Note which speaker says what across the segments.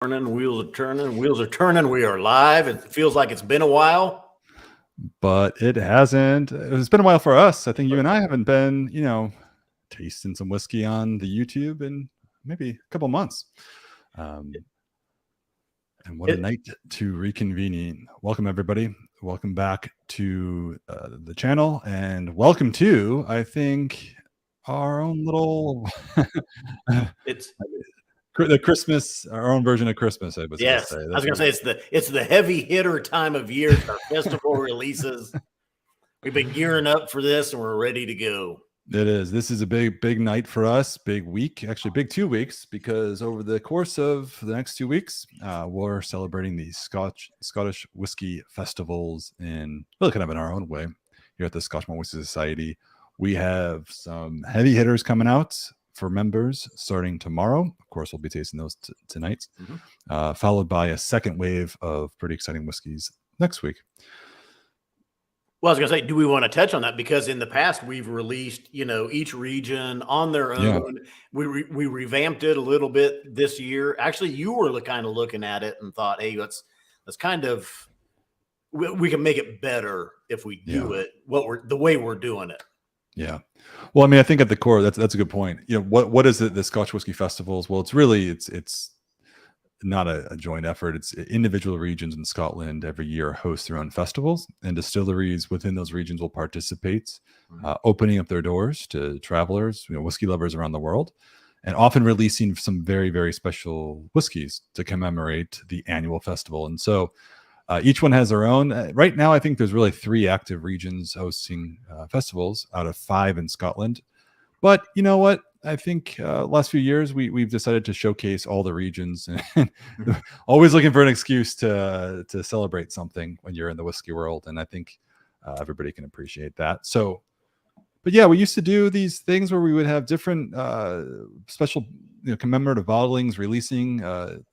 Speaker 1: Turning, wheels are turning, wheels are turning. We are live. It feels like it's been a while,
Speaker 2: but it hasn't. It's been a while for us. I think you and I haven't been, tasting some whiskey on the YouTube in maybe a couple months. And what a night to reconvene. Welcome, everybody. Welcome back to the channel, and welcome to, I think, our own little
Speaker 1: It's
Speaker 2: the Christmas, our own version of Christmas. I was
Speaker 1: yes.
Speaker 2: going to say.
Speaker 1: I was going to say it's the heavy hitter time of year. It's our festival releases. We've been gearing up for this, and we're ready to go.
Speaker 2: It is. This is a big night for us. Big week, actually, big 2 weeks, because over the course of the next 2 weeks, we're celebrating the Scottish whiskey festivals in really kind of in our own way here at the Scotch Malt Whisky Society. We have some heavy hitters coming out for members starting tomorrow. Of course, we'll be tasting those tonight, followed by a second wave of pretty exciting whiskeys next week.
Speaker 1: Well, I was going to say, do we want to touch on that? Because in the past, we've released, each region on their own. Yeah. We revamped it a little bit this year. Actually, you were kind of looking at it and thought, hey, let's kind of, we can make it better if we do it the way we're doing it.
Speaker 2: Yeah. Well, I mean, I think at the core, that's a good point. What is it, the Scotch Whisky Festivals? Well, it's not a joint effort. It's individual regions in Scotland every year host their own festivals, and distilleries within those regions will participate, opening up their doors to travelers, whiskey lovers around the world, and often releasing some very, very special whiskeys to commemorate the annual festival. And so each one has their own. Right now, I think there's really 3 active regions hosting festivals out of 5 in Scotland. But you know what? I think last few years we've decided to showcase all the regions, and always looking for an excuse to celebrate something when you're in the whiskey world, and I think everybody can appreciate that. So, but yeah, we used to do these things where we would have different special commemorative bottlings releasing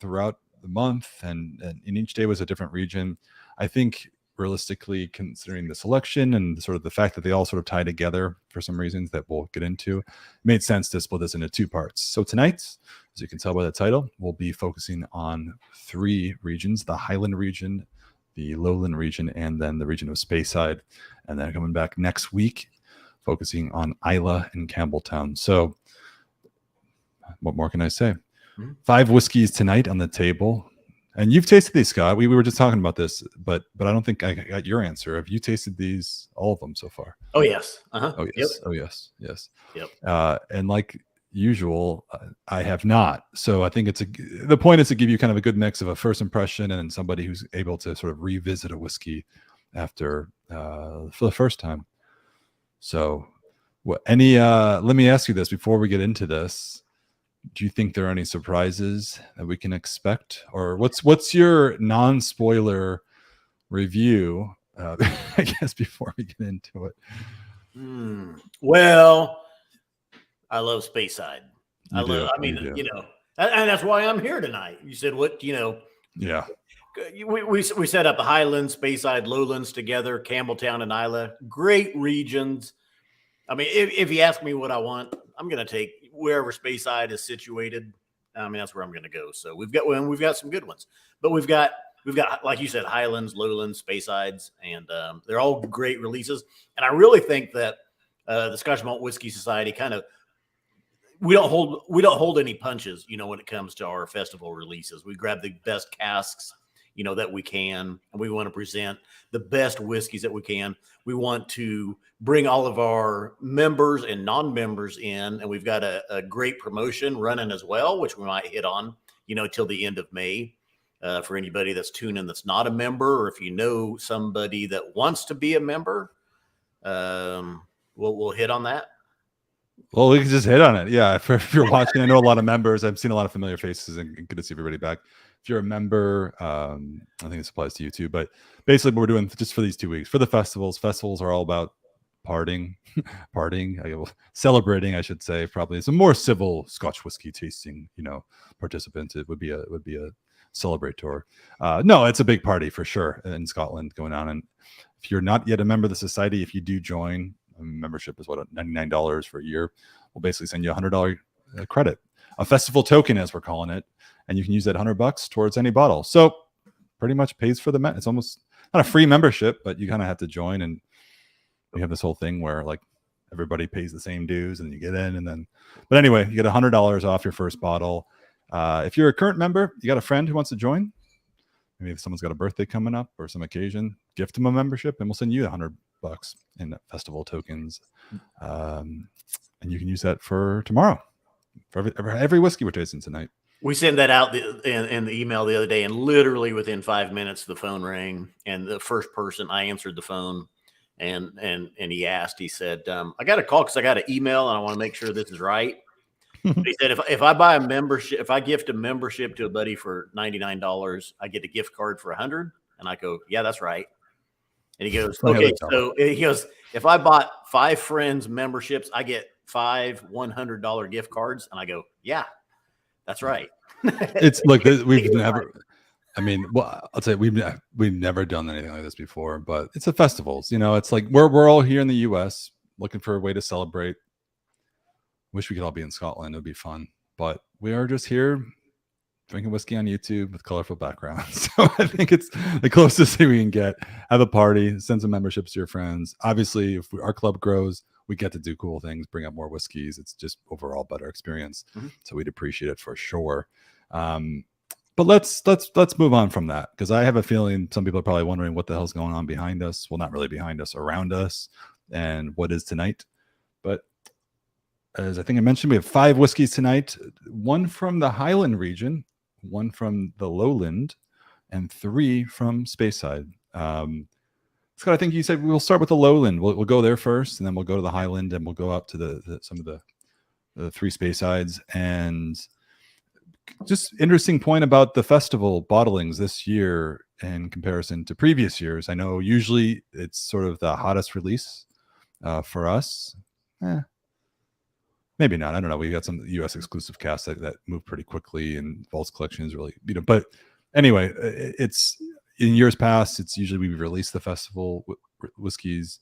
Speaker 2: throughout the month, and each day was a different region. I think realistically, considering the selection and sort of the fact that they all sort of tie together for some reasons that we'll get into, it made sense to split this into 2 parts. So tonight, as you can tell by the title, we'll be focusing on 3 regions: the Highland region, the Lowland region, and then the region of Speyside. And then coming back next week, focusing on Islay and Campbelltown. So what more can I say? 5 whiskeys tonight on the table. And you've tasted these, Scott. We were just talking about this, but I don't think I got your answer. Have you tasted these, all of them so far?
Speaker 1: Oh, yes.
Speaker 2: Oh, yes. Yep. Oh, yes. Yes.
Speaker 1: Yep.
Speaker 2: And like usual, I have not. So I think the point is to give you kind of a good mix of a first impression and somebody who's able to sort of revisit a whiskey after for the first time. So let me ask you this before we get into this. Do you think there are any surprises that we can expect, or what's your non-spoiler review? I guess before we get into it.
Speaker 1: Well, I love Speyside.
Speaker 2: And
Speaker 1: that's why I'm here tonight. You said what?
Speaker 2: Yeah.
Speaker 1: We set up the Highlands, Speyside, Lowlands together, Campbelltown and Islay. Great regions. I mean, if you ask me what I want, I'm going to take wherever Speyside is situated. I mean, that's where I'm going to go. So we've got some good ones, but we've got, like you said, Highlands, Lowlands, Speysides, and they're all great releases. And I really think that the Scotch Malt Whisky Society we don't hold any punches, when it comes to our festival releases. We grab the best casks, that we can, and we want to present the best whiskeys that we can. We want to bring all of our members and non-members in, and we've got a great promotion running as well, which we might hit on, till the end of May. For anybody that's tuned in that's not a member, or if you know somebody that wants to be a member, we'll hit on that.
Speaker 2: Well, we can just hit on it. Yeah, if you're watching, I know a lot of members. I've seen a lot of familiar faces, and good to see everybody back. If you're a member, I think this applies to you too. But basically, what we're doing just for these 2 weeks for the festivals are all about partying, celebrating, I should say. Probably some more civil Scotch whiskey tasting, participants. It would be a celebratory. No, it's a big party for sure in Scotland going on. And if you're not yet a member of the society, if you do join, membership is $99 for a year. We'll basically send you $100 credit a festival token, as we're calling it, and you can use that $100 towards any bottle. So pretty much pays for the it's almost not a free membership, but you kind of have to join, and we have this whole thing where like everybody pays the same dues and you get in, and then but anyway, you get $100 off your first bottle. If you're a current member, you got a friend who wants to join, maybe if someone's got a birthday coming up or some occasion, gift them a membership and we'll send you $100 in festival tokens, and you can use that for tomorrow for every whiskey we're tasting tonight.
Speaker 1: We sent that out in the email the other day, and literally within 5 minutes the phone rang, and the first person, I answered the phone, and he asked, he said, I got a call because I got an email and I want to make sure this is right. He said, if I buy a membership, if I gift a membership to a buddy for $99, I get a gift card for $100. And I go, yeah, that's right. And he goes, okay. So he goes, if I bought 5 friends memberships, I get 5 $100 gift cards. And I go, yeah, that's right.
Speaker 2: It's like we've never, I mean, well, I'll say we've never done anything like this before, but it's the festivals, you know, it's like we're all here in the US looking for a way to celebrate. Wish we could all be in Scotland. It would be fun, but we are just here drinking whiskey on YouTube with colorful backgrounds. So I think it's the closest thing we can get. Have a party, send some memberships to your friends. Obviously, if our club grows, we get to do cool things, bring up more whiskeys. It's just overall better experience. Mm-hmm. So we'd appreciate it for sure. But let's move on from that, because I have a feeling some people are probably wondering what the hell's going on behind us. Well, not really behind us, around us, and what is tonight. But as I think I mentioned, we have 5 whiskeys tonight, 1 from the Highland region, 1 from the Lowland, and 3 from Speyside. Scott, I think you said we'll start with the Lowland. We'll go there first, and then we'll go to the Highland, and we'll go up to some of the 3 Speysides. And just interesting point about the festival bottlings this year in comparison to previous years. I know usually it's sort of the hottest release for us. Maybe not. I don't know. We got some U.S. exclusive casks that move pretty quickly, and Vault's collection is really, But anyway, it's in years past. It's usually we release the festival whiskeys.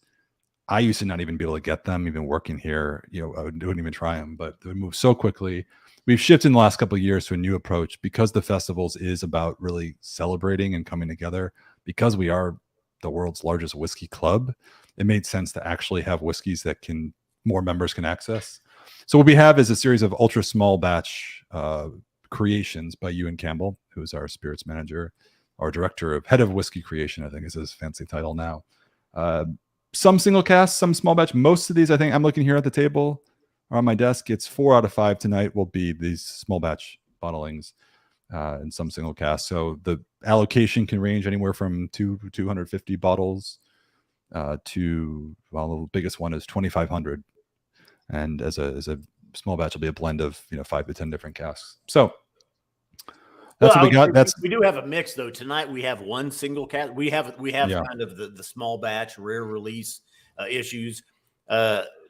Speaker 2: I used to not even be able to get them, even working here. I wouldn't even try them, but they would move so quickly. We've shifted in the last couple of years to a new approach because the festivals is about really celebrating and coming together. Because we are the world's largest whiskey club, it made sense to actually have whiskeys that more members can access. So what we have is a series of ultra small batch creations by Ewan Campbell, who is our spirits manager, our head of whiskey creation, I think is his fancy title now. Some single cast, some small batch. Most of these, I think I'm looking here at the table or on my desk, it's 4 out of 5 tonight will be these small batch bottlings and some single cast. So the allocation can range anywhere from 250 bottles to, well, the biggest one is 2,500. And as a small batch, will be a blend of 5 to 10 different casks. So that's what we got.
Speaker 1: We do have a mix though. Tonight we have 1 single cask. We have kind of the small batch rare release issues.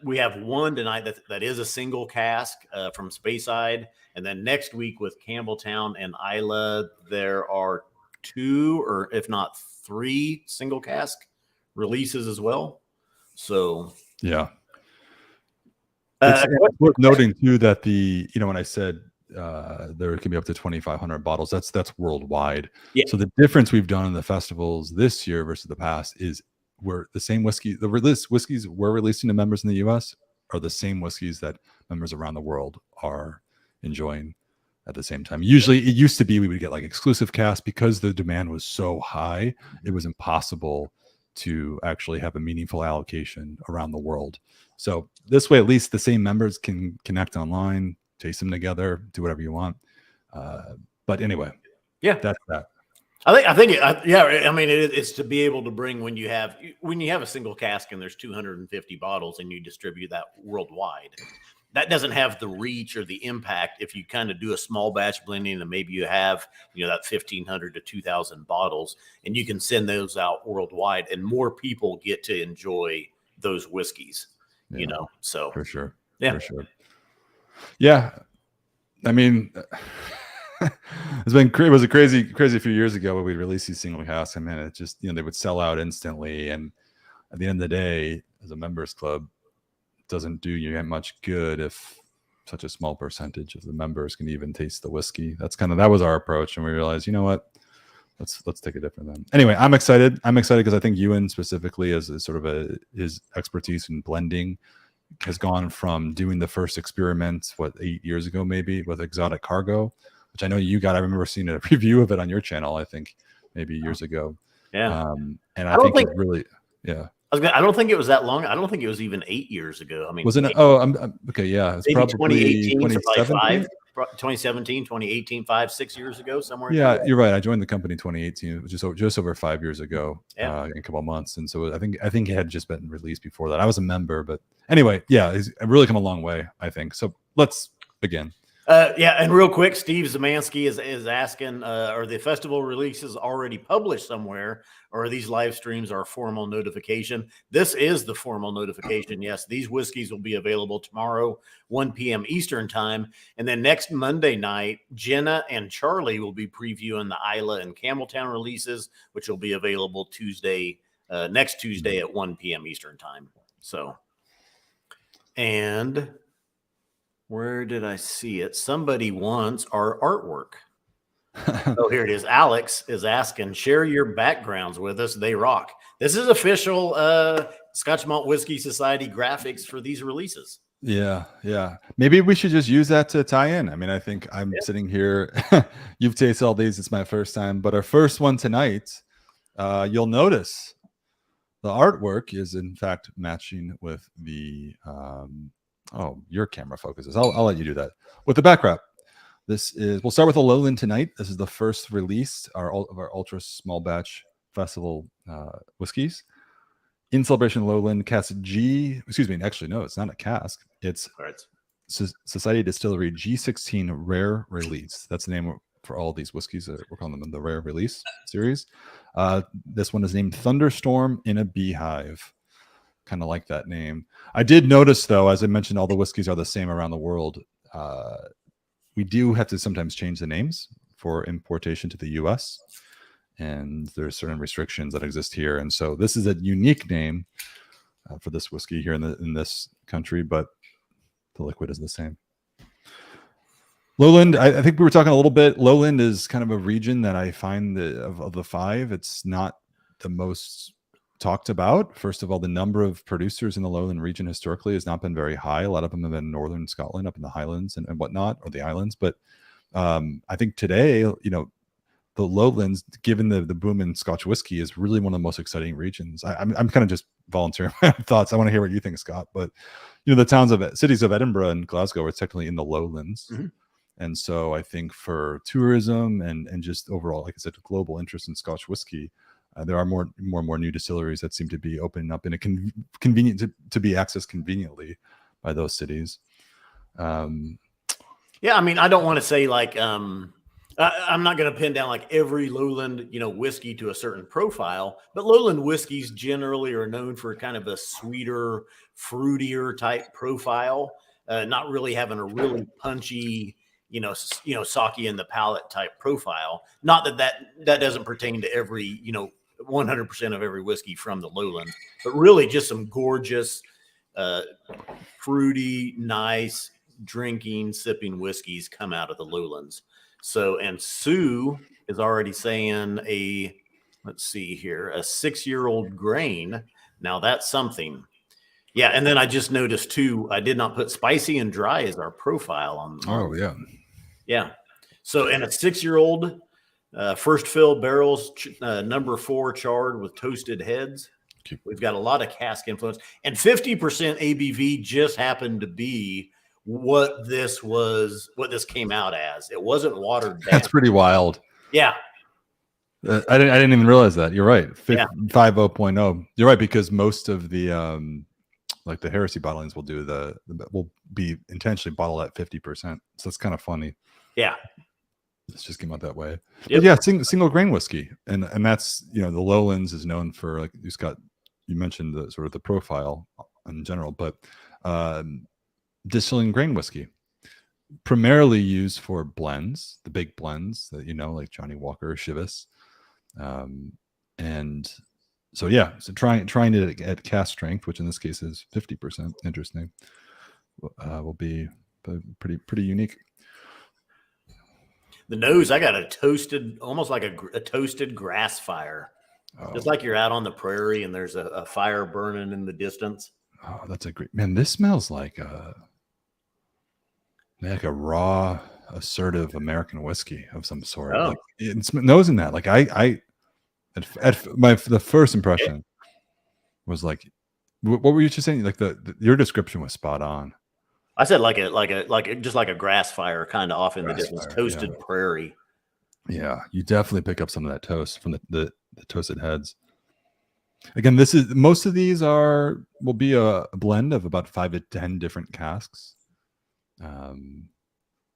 Speaker 1: We have 1 tonight that is a single cask from Speyside, and then next week with Campbelltown and Islay, there are 2 or if not 3 single cask releases as well. So
Speaker 2: yeah. It's worth noting too that when I said there can be up to 2,500 bottles, that's worldwide. Yeah. So the difference we've done in the festivals this year versus the past is we're the same whiskey. The whiskeys we're releasing to members in the U.S. are the same whiskeys that members around the world are enjoying at the same time. Usually, it used to be we would get like exclusive casks because the demand was so high, it was impossible to actually have a meaningful allocation around the world. So this way, at least the same members can connect online, taste them together, do whatever you want. But anyway,
Speaker 1: yeah,
Speaker 2: that's that.
Speaker 1: I think it's to be able to bring when you have a single cask and there's 250 bottles and you distribute that worldwide. That doesn't have the reach or the impact if you kind of do a small batch blending and maybe you have that 1,500 to 2,000 bottles and you can send those out worldwide and more people get to enjoy those whiskeys. So
Speaker 2: for sure.
Speaker 1: Yeah.
Speaker 2: For sure. Yeah. I mean, it was a crazy few years ago when we released these single casks. I mean, it just, they would sell out instantly. And at the end of the day, as a members club, it doesn't do you much good if such a small percentage of the members can even taste the whiskey. That was our approach, and we realized, you know what, let's take a different then. Anyway, I'm excited because I think Ewan specifically is sort of his expertise in blending has gone from doing the first experiment 8 years ago maybe with Exotic Cargo, which I know you got. I remember seeing a review of it on your channel, I think maybe years ago.
Speaker 1: Yeah.
Speaker 2: And I think it really, yeah.
Speaker 1: I don't think it was that long. I don't think it was even 8 years ago. I mean,
Speaker 2: wasn't it? Oh, I'm okay. Yeah, it's
Speaker 1: maybe
Speaker 2: probably
Speaker 1: 2018, 2017, 2018, 5-6 years ago, somewhere.
Speaker 2: Yeah, you're right. I joined the company in 2018, just over 5 years ago, in a couple of months, and so I think it had just been released before that. I was a member, but anyway, yeah, it's really come a long way, I think. So let's begin.
Speaker 1: Yeah, and real quick, Steve Zemansky is asking, are the festival releases already published somewhere, or are these live streams our formal notification? This is the formal notification. Yes, these whiskeys will be available tomorrow, 1 p.m. Eastern time. And then next Monday night, Jenna and Charlie will be previewing the Isla and Campbelltown releases, which will be available next Tuesday at 1 p.m. Eastern time. So, and where did I see it? Somebody wants our artwork. Oh, here it is. Alex is asking, share your backgrounds with us. They rock. This is official Scotch Malt Whiskey Society graphics for these releases.
Speaker 2: Yeah. Maybe we should just use that to tie in. I mean, I think I'm sitting here. You've tasted all these. It's my first time. But our first one tonight, you'll notice the artwork is, in fact, matching with the... your camera focuses. I'll let you do that. With the back wrap, we'll start with a Lowland tonight. This is the first release of our ultra small batch festival whiskeys in celebration Lowland cask G. Excuse me. Actually, no, it's not a cask. It's Society Distillery G16 Rare Release. That's the name for all these whiskeys. We're calling them the Rare Release series. This one is named Thunderstorm in a Beehive. Kind of like that name. I did notice, though, as I mentioned, all the whiskeys are the same around the world. We do have to sometimes change the names for importation to the U.S., and there's certain restrictions that exist here. And so this is a unique name for this whiskey here in this country, but the liquid is the same. Lowland, I think we were talking a little bit. Lowland is kind of a region that I find of the five, it's not the most talked about. First of all, the number of producers in the Lowland region historically has not been very high. A lot of them have been in northern Scotland, up in the Highlands and whatnot, or the islands. But I think today, the Lowlands, given the boom in Scotch whiskey, is really one of the most exciting regions. I'm kind of just volunteering my thoughts. I want to hear what you think, Scott. But the cities of Edinburgh and Glasgow are technically in the Lowlands. Mm-hmm. And so I think for tourism and just overall, like I said, global interest in Scotch whiskey, there are more and more new distilleries that seem to be opening up in a convenient to be accessed conveniently by those cities.
Speaker 1: Yeah, I mean, I don't want to say like I'm not going to pin down like every Lowland whiskey to a certain profile, but Lowland whiskeys generally are known for kind of a sweeter, fruitier type profile, not really having a really punchy, sake in the palate type profile. Not that doesn't pertain to every 100% of every whiskey from the Lowland, but really just some gorgeous, fruity, nice drinking, sipping whiskeys come out of the Lowlands. So, and Sue is already saying let's see here, a 6-year-old grain. Now that's something. Yeah. And then I just noticed too, I did not put spicy and dry as our profile on.
Speaker 2: Oh yeah.
Speaker 1: Yeah. So, and a 6-year-old, first fill barrels, number 4 charred with toasted heads. We've got a lot of cask influence, and 50% ABV just happened to be what this came out as. It wasn't watered down.
Speaker 2: That's pretty wild.
Speaker 1: Yeah.
Speaker 2: I didn't even realize that. You're right. 50.0. You're right, because most of the like the heresy bottlings will be intentionally bottled at 50%. So it's kind of funny.
Speaker 1: Yeah.
Speaker 2: It just came out that way.
Speaker 1: Yep.
Speaker 2: But yeah, single grain whiskey, and that's the Lowlands is known for, like you mentioned the sort of the profile in general, but distilling grain whiskey, primarily used for blends, the big blends that like Johnny Walker, Chivas, and so trying to at cask strength, which in this case is 50%. Interesting. Will be but pretty unique.
Speaker 1: The nose, I got a toasted, almost like a toasted grass fire. Just like you're out on the prairie and there's a fire burning in the distance.
Speaker 2: Oh, that's a great, man. This smells like a raw, assertive American whiskey of some sort.
Speaker 1: Oh.
Speaker 2: Like it's nose in that. Like the first impression was like, what were you just saying? Like your description was spot on.
Speaker 1: I said just like a grass fire kind of off in the distance, toasted prairie.
Speaker 2: Yeah, you definitely pick up some of that toast from the toasted heads. Again, most of these will be a blend of about 5 to 10 different casks. And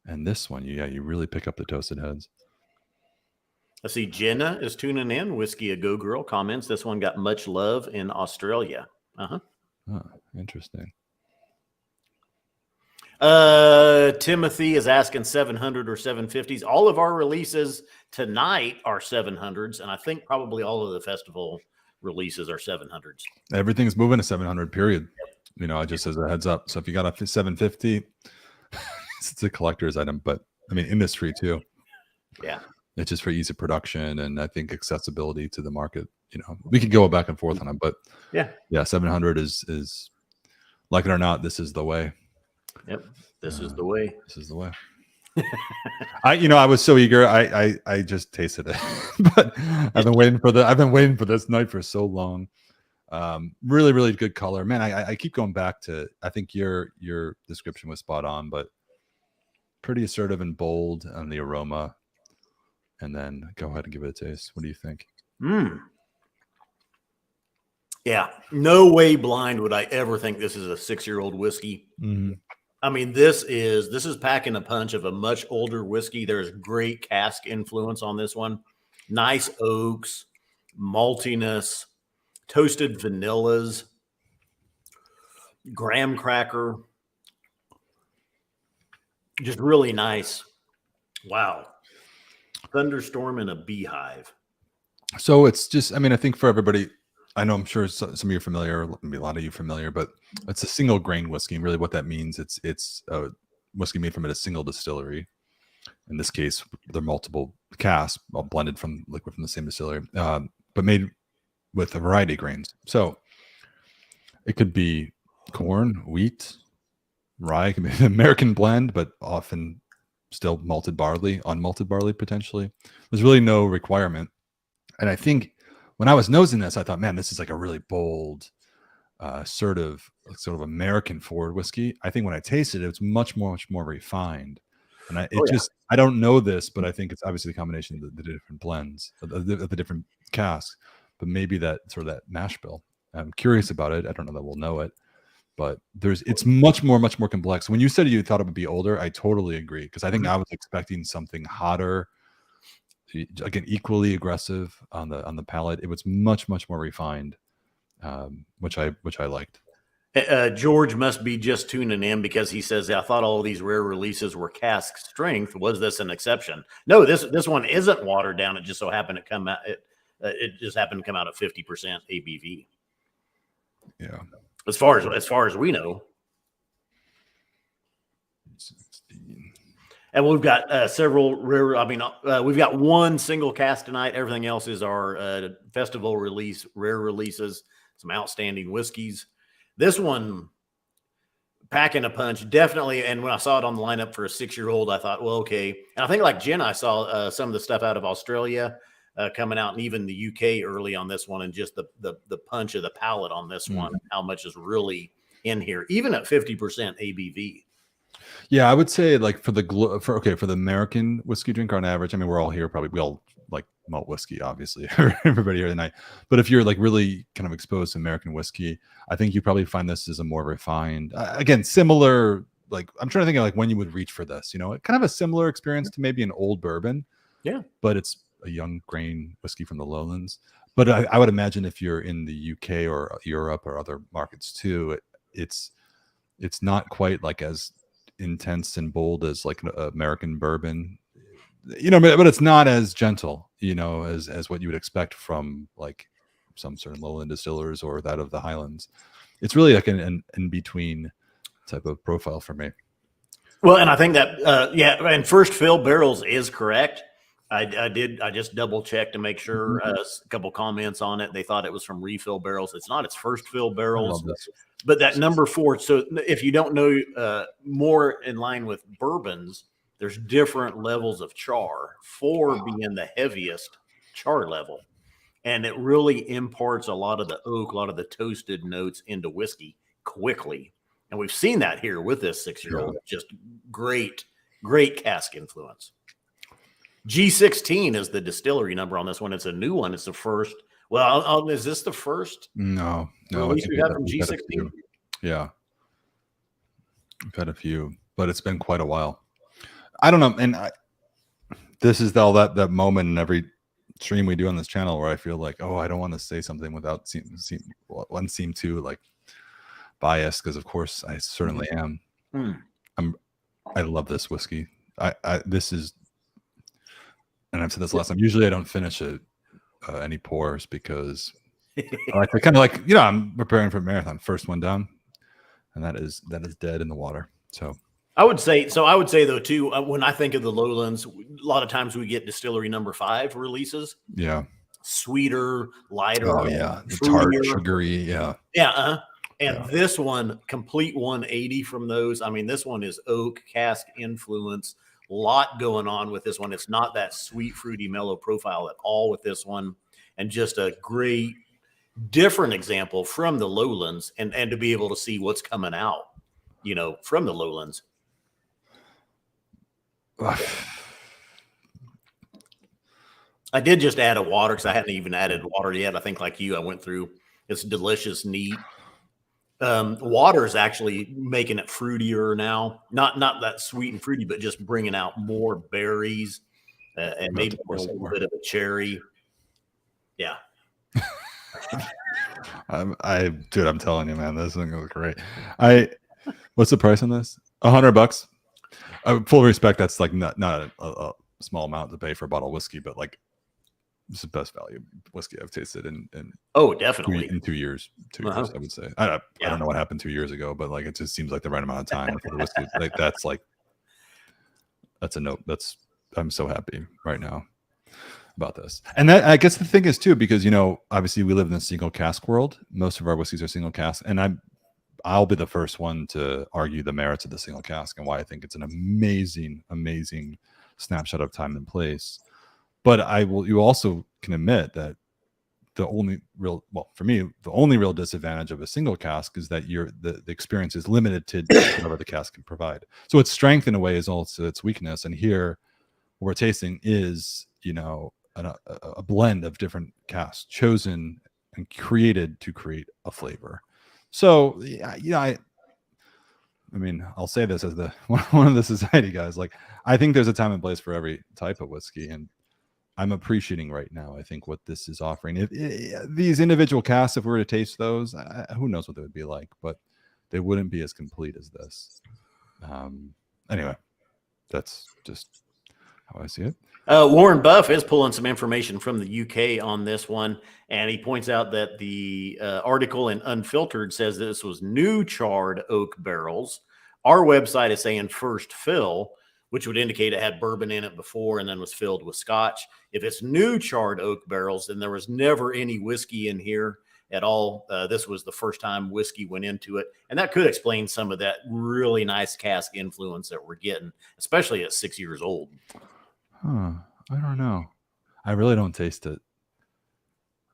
Speaker 2: this one, you really pick up the toasted heads.
Speaker 1: I see Jenna is tuning in. Whiskey a Go Girl comments, this one got much love in Australia. Oh,
Speaker 2: interesting.
Speaker 1: Timothy is asking 700 or 750s. All of our releases tonight are 700s, and I think probably all of the festival releases are 700s.
Speaker 2: Everything's moving to 700, period. Just as a heads up. So if you got a 750, it's a collector's item, but I mean industry too.
Speaker 1: Yeah.
Speaker 2: It's just for ease of production and I think accessibility to the market. We could go back and forth on it, but yeah, 700 is like it or not, this is the way.
Speaker 1: Yep. This is the way.
Speaker 2: This is the way. I was so eager. I just tasted it, but I've been waiting for this night for so long. Really, really good color, man. I keep going back to, I think your description was spot on, but pretty assertive and bold on the aroma. And then go ahead and give it a taste. What do you think?
Speaker 1: Yeah, no way blind would I ever think this is a 6-year-old whiskey.
Speaker 2: Mm-hmm.
Speaker 1: I mean, this is packing a punch of a much older whiskey. There's great cask influence on this one. Nice oaks, maltiness, toasted vanillas, graham cracker. Just really nice. Wow. Thunderstorm in a beehive.
Speaker 2: So it's just, I think for everybody, I know I'm sure some of you are familiar, maybe a lot of you familiar, but it's a single grain whiskey. And really what that means, it's a whiskey made from a single distillery. In this case, they're multiple casks, all blended from liquid from the same distillery, but made with a variety of grains. So it could be corn, wheat, rye, it can be an American blend, but often still unmalted barley potentially. There's really no requirement. And I think when I was nosing this, I thought, man, this is like a really bold, sort of American forward whiskey. I think when I tasted it, it's much more refined. And I don't know this, but I think it's obviously the combination of the different blends, of the different casks, but maybe that sort of that mash bill. I'm curious about it. I don't know that we'll know it, but it's much more complex. When you said you thought it would be older, I totally agree. Because I think I was expecting something hotter, again, equally aggressive on the palate. It was much more refined, which I liked.
Speaker 1: George must be just tuning in because he says, I thought all of these rare releases were cask strength. Was this an exception? No, this one isn't watered down. It just so happened to come out. It just happened to come out at 50% ABV.
Speaker 2: Yeah.
Speaker 1: As far as we know.
Speaker 2: 16.
Speaker 1: And we've got several rare. We've got one single cast tonight. Everything else is our festival release, rare releases, some outstanding whiskeys. This one, packing a punch, definitely. And when I saw it on the lineup for a 6-year-old, I thought, well, okay. And I think like Jen, I saw some of the stuff out of Australia coming out, and even the UK early on this one, and just the punch of the palate on this one, how much is really in here, even at 50% ABV.
Speaker 2: Yeah, I would say like for the American whiskey drinker on average, we're all here probably, we all like malt whiskey, obviously, everybody here tonight. But if you're like really kind of exposed to American whiskey, I think you probably find this as a more refined, again, similar, like I'm trying to think of like when you would reach for this, kind of a similar experience to maybe an old bourbon. Yeah. But it's a young grain whiskey from the lowlands. But I would imagine if you're in the UK or Europe or other markets too, it's not quite like as intense and bold as like an American bourbon, but it's not as gentle, as what you would expect from like some certain lowland distillers or that of the Highlands. It's really like an in between type of profile for me.
Speaker 1: Well, and I think that and first fill barrels is correct. I just double checked to make sure. A couple comments on it. They thought it was from refill barrels. It's not. It's first fill barrels. But that number 4. So if you don't know, more in line with bourbons, there's different levels of char. 4 being the heaviest char level, and it really imparts a lot of the oak, a lot of the toasted notes into whiskey quickly. And we've seen that here with this 6-year-old. Just great cask influence. G16 is the distillery number on this one. It's a new one. It's the first. Well, is this the first?
Speaker 2: No.
Speaker 1: Release we have from G16?
Speaker 2: Yeah. We've had a few, but it's been quite a while. I don't know. And this is all that moment in every stream we do on this channel where I feel like, oh, I don't want to say something without seem too like biased, because of course I certainly am. I love this whiskey. This is, and I've said this last time, usually I don't finish any pours because I kind of like, I'm preparing for a marathon, first one down, and that is dead in the water. So I would say
Speaker 1: though too, when I think of the Lowlands, a lot of times we get distillery number 5 releases.
Speaker 2: Yeah.
Speaker 1: Sweeter, lighter.
Speaker 2: Oh yeah. Tart, sugary. Yeah.
Speaker 1: Yeah. And this one, complete 180 from those. I mean, this one is oak, cask influence. A lot going on with this one. It's not that sweet, fruity, mellow profile at all with this one. And just a great, different example from the Lowlands, and to be able to see what's coming out, from the Lowlands. I did just add a water because I hadn't even added water yet. I think like you, I went through. It's delicious, neat. Water is actually making it fruitier now. Not that sweet and fruity, but just bringing out more berries and maybe a little bit of a cherry. Yeah.
Speaker 2: I'm telling you, man, this thing is great. What's the price on this? $100. Full respect. That's like not a small amount to pay for a bottle of whiskey, but like it's the best value whiskey I've tasted in
Speaker 1: definitely
Speaker 2: in 2 years. 2 years, I would say. I don't know what happened 2 years ago, but like it just seems like the right amount of time for the whiskey. That's a note. I'm so happy right now about this. And that, I guess the thing is too, because obviously we live in a single cask world. Most of our whiskeys are single cask, and I'll be the first one to argue the merits of the single cask and why I think it's an amazing snapshot of time and place. But you also can admit that the only real disadvantage of a single cask is that the experience is limited to whatever the cask can provide. So its strength in a way is also its weakness. And here what we're tasting is, a blend of different casks chosen and created to create a flavor. So, I mean, I'll say this as one of the society guys, like I think there's a time and place for every type of whiskey, and I'm appreciating right now, I think, what this is offering. If these individual casks, if we were to taste those, who knows what they would be like, but they wouldn't be as complete as this. Anyway, that's just how I see it.
Speaker 1: Warren Buff is pulling some information from the UK on this one, and he points out that the article in Unfiltered says this was new charred oak barrels. Our website is saying first fill, which would indicate it had bourbon in it before and then was filled with scotch. If it's new charred oak barrels, then there was never any whiskey in here at all. This was the first time whiskey went into it, and that could explain some of that really nice cask influence that we're getting, especially at 6 years old.
Speaker 2: I don't know. I really don't taste it.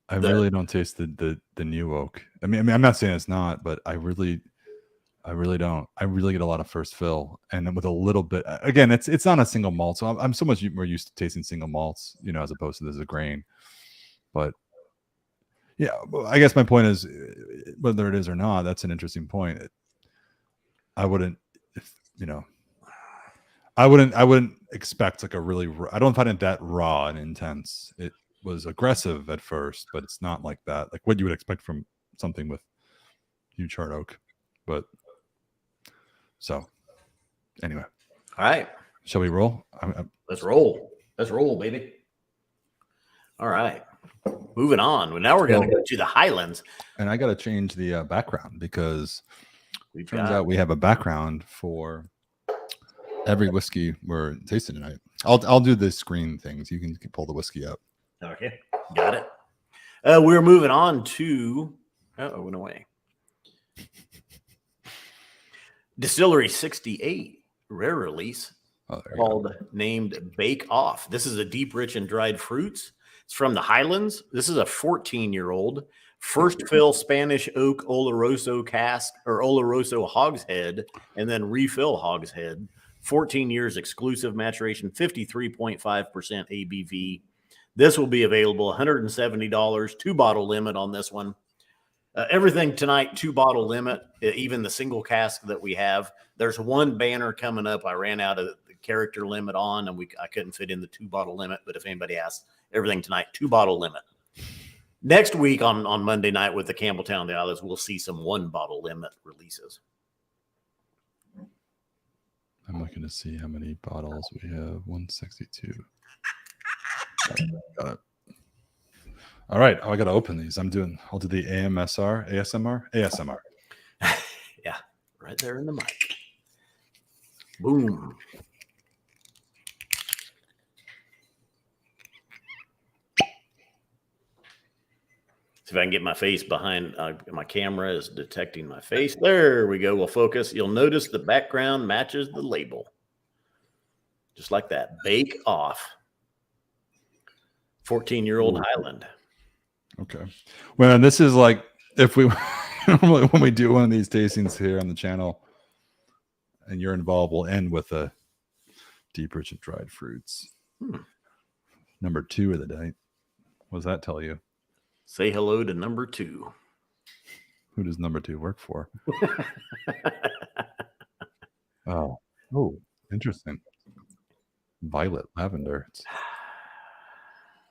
Speaker 2: I really don't taste the new oak. I mean, I'm not saying it's not, but I really don't. I really get a lot of first fill, and then with a little bit. Again, it's not a single malt, so I'm so much more used to tasting single malts, as opposed to this a grain. But yeah, I guess my point is, whether it is or not, that's an interesting point. I wouldn't expect like a really. I don't find it that raw and intense. It was aggressive at first, but it's not like that. Like what you would expect from something with new charred oak. But so anyway,
Speaker 1: all right.
Speaker 2: Shall we roll?
Speaker 1: Let's roll. Let's roll, baby. All right. Moving on. Well, now we're going to go to the Highlands.
Speaker 2: And I got to change the background because it turns out we have a background for every whiskey we're tasting tonight. I'll do the screen things. You can pull the whiskey up.
Speaker 1: Okay, got it. We're moving on to. Oh, it went away. Distillery 68 rare release called named Bake Off. This is a deep, rich, and dried fruits. It's from the Highlands. This is a 14-year-old first fill Spanish oak Oloroso cask or Oloroso hogshead, and then refill hogshead. 14 years exclusive maturation, 53.5% ABV. This will be available $170, 2-bottle limit on this one. Everything tonight, 2-bottle limit, even the single cask that we have. There's one banner coming up. I ran out of the character limit on, and I couldn't fit in the 2-bottle limit. But if anybody asks, everything tonight, 2-bottle limit. Next week on Monday night with the Campbelltown the Islands, we'll see some 1-bottle limit releases.
Speaker 2: I'm looking to see how many bottles we have. 162. Got it. All right. I got to open these. I'll do the ASMR.
Speaker 1: Yeah, right there in the mic. Boom. See if I can get my face behind. My camera is detecting my face. There we go. We'll focus. You'll notice the background matches the label. Just like that. Bake Off. 14-year-old Highland.
Speaker 2: Okay. Well, and this is like if we when we do one of these tastings here on the channel and you're involved, we'll end with a deep, rich, and dried fruits. Number 2 of the night. What does that tell you?
Speaker 1: Say hello to number 2.
Speaker 2: Who does number 2 work for? Oh, interesting. Violet lavender.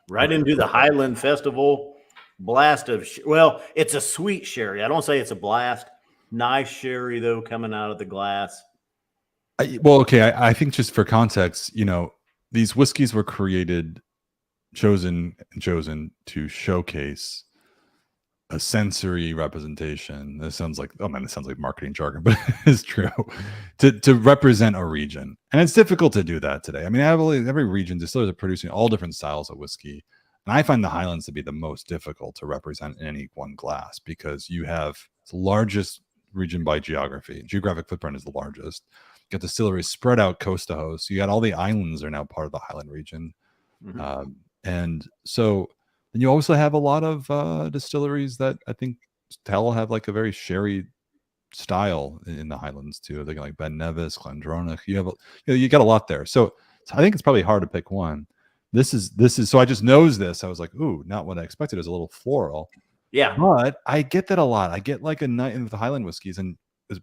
Speaker 1: Right into the Highland Festival blast of, it's a sweet sherry. I don't say it's a blast. Nice sherry, though, coming out of the glass.
Speaker 2: I think just for context, these whiskeys were chosen to showcase a sensory representation. This sounds like marketing jargon, but it's true. To represent a region, and it's difficult to do that today. I mean, every region, distillers are producing all different styles of whiskey, and I find the Highlands to be the most difficult to represent in any one glass because you have the largest region by geographic footprint is the largest. You got distilleries spread out coast to coast. You got all the islands are now part of the Highland region.
Speaker 1: Mm-hmm.
Speaker 2: And so then you also have a lot of distilleries that I think have like a very sherry style in the Highlands too. They got like Ben Nevis, Glendronach. You got a lot there. So I think it's probably hard to pick one. This is so I just knows this. I was like, ooh, not what I expected. It was a little floral.
Speaker 1: Yeah.
Speaker 2: But I get that a lot. I get like a night in the Highland whiskeys, and this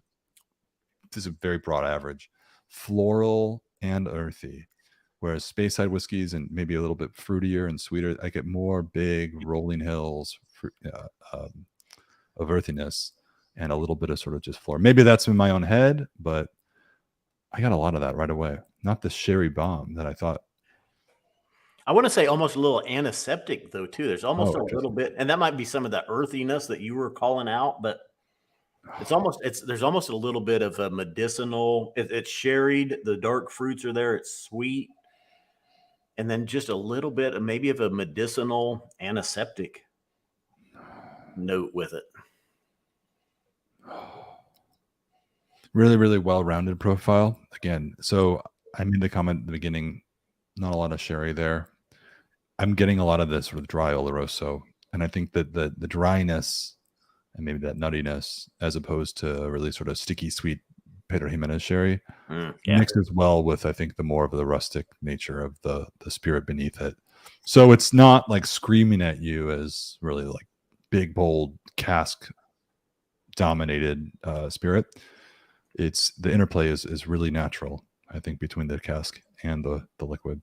Speaker 2: is a very broad average, floral and earthy. Whereas Speyside whiskeys and maybe a little bit fruitier and sweeter, I get more big rolling hills of earthiness and a little bit of sort of just floor. Maybe that's in my own head, but I got a lot of that right away. Not the sherry bomb that I thought.
Speaker 1: I want to say almost a little antiseptic though too. There's almost a little bit, and that might be some of the earthiness that you were calling out, but there's almost a little bit of a medicinal. It's sherried. The dark fruits are there. It's sweet. And then just a little bit of maybe of a medicinal antiseptic note with it.
Speaker 2: Really, really well-rounded profile. Again, so I made the comment at the beginning, not a lot of sherry there. I'm getting a lot of this sort of dry Oloroso. And I think that the dryness and maybe that nuttiness, as opposed to a really sort of sticky, sweet Pedro Jimenez sherry, mixes well with, I think, the more of the rustic nature of the spirit beneath it. So it's not like screaming at you as really like big, bold, cask dominated spirit. It's the interplay is really natural, I think, between the cask and the liquid.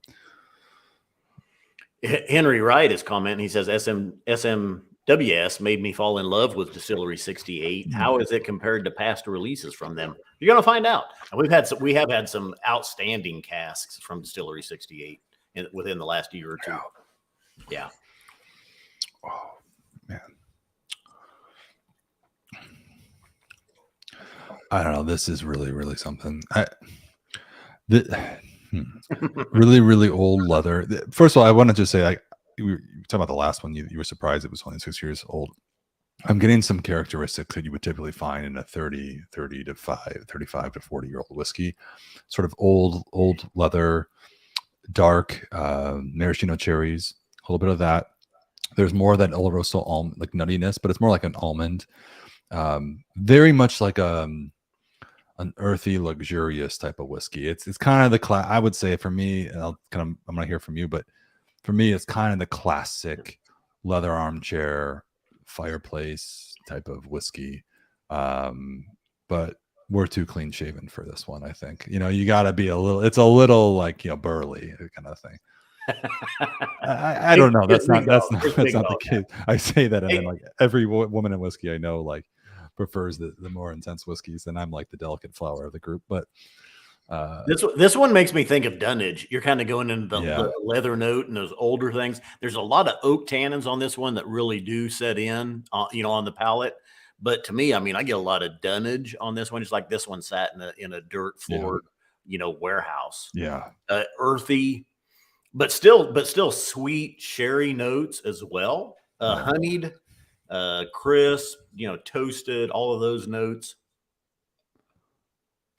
Speaker 1: Henry Wright is commenting. He says SMWS made me fall in love with Distillery 68. How is it compared to past releases from them? You're going to find out. And we have had some outstanding casks from Distillery 68 within the last year or two. Yeah.
Speaker 2: Oh man. I don't know. This is really, really something. Really, really old leather. First of all, I want to just say, you were talking about the last one. You were surprised it was only 6 years old. I'm getting some characteristics that you would typically find in a 35 to 40-year-old whiskey. Sort of old leather, dark maraschino cherries, a little bit of that. There's more of that Oloroso like nuttiness, but it's more like an almond. Very much like an earthy, luxurious type of whiskey. It's kind of I would say for me, and I'm gonna hear from you, but for me, it's kind of the classic leather armchair fireplace type of whiskey. But we're too clean shaven for this one. I think, you got to be it's a little like, burly kind of thing. I don't know. That's not the case. I say that, and then like every woman in whiskey I know like prefers the more intense whiskeys, and I'm like the delicate flower of the group. But
Speaker 1: this one makes me think of dunnage. You're kind of going into the leather note and those older things. There's a lot of oak tannins on this one that really do set in, on the palate. But to me, I mean, I get a lot of dunnage on this one. It's like this one sat in a dirt floored, warehouse.
Speaker 2: Yeah,
Speaker 1: earthy, but still sweet sherry notes as well. Honeyed, crisp, toasted, all of those notes.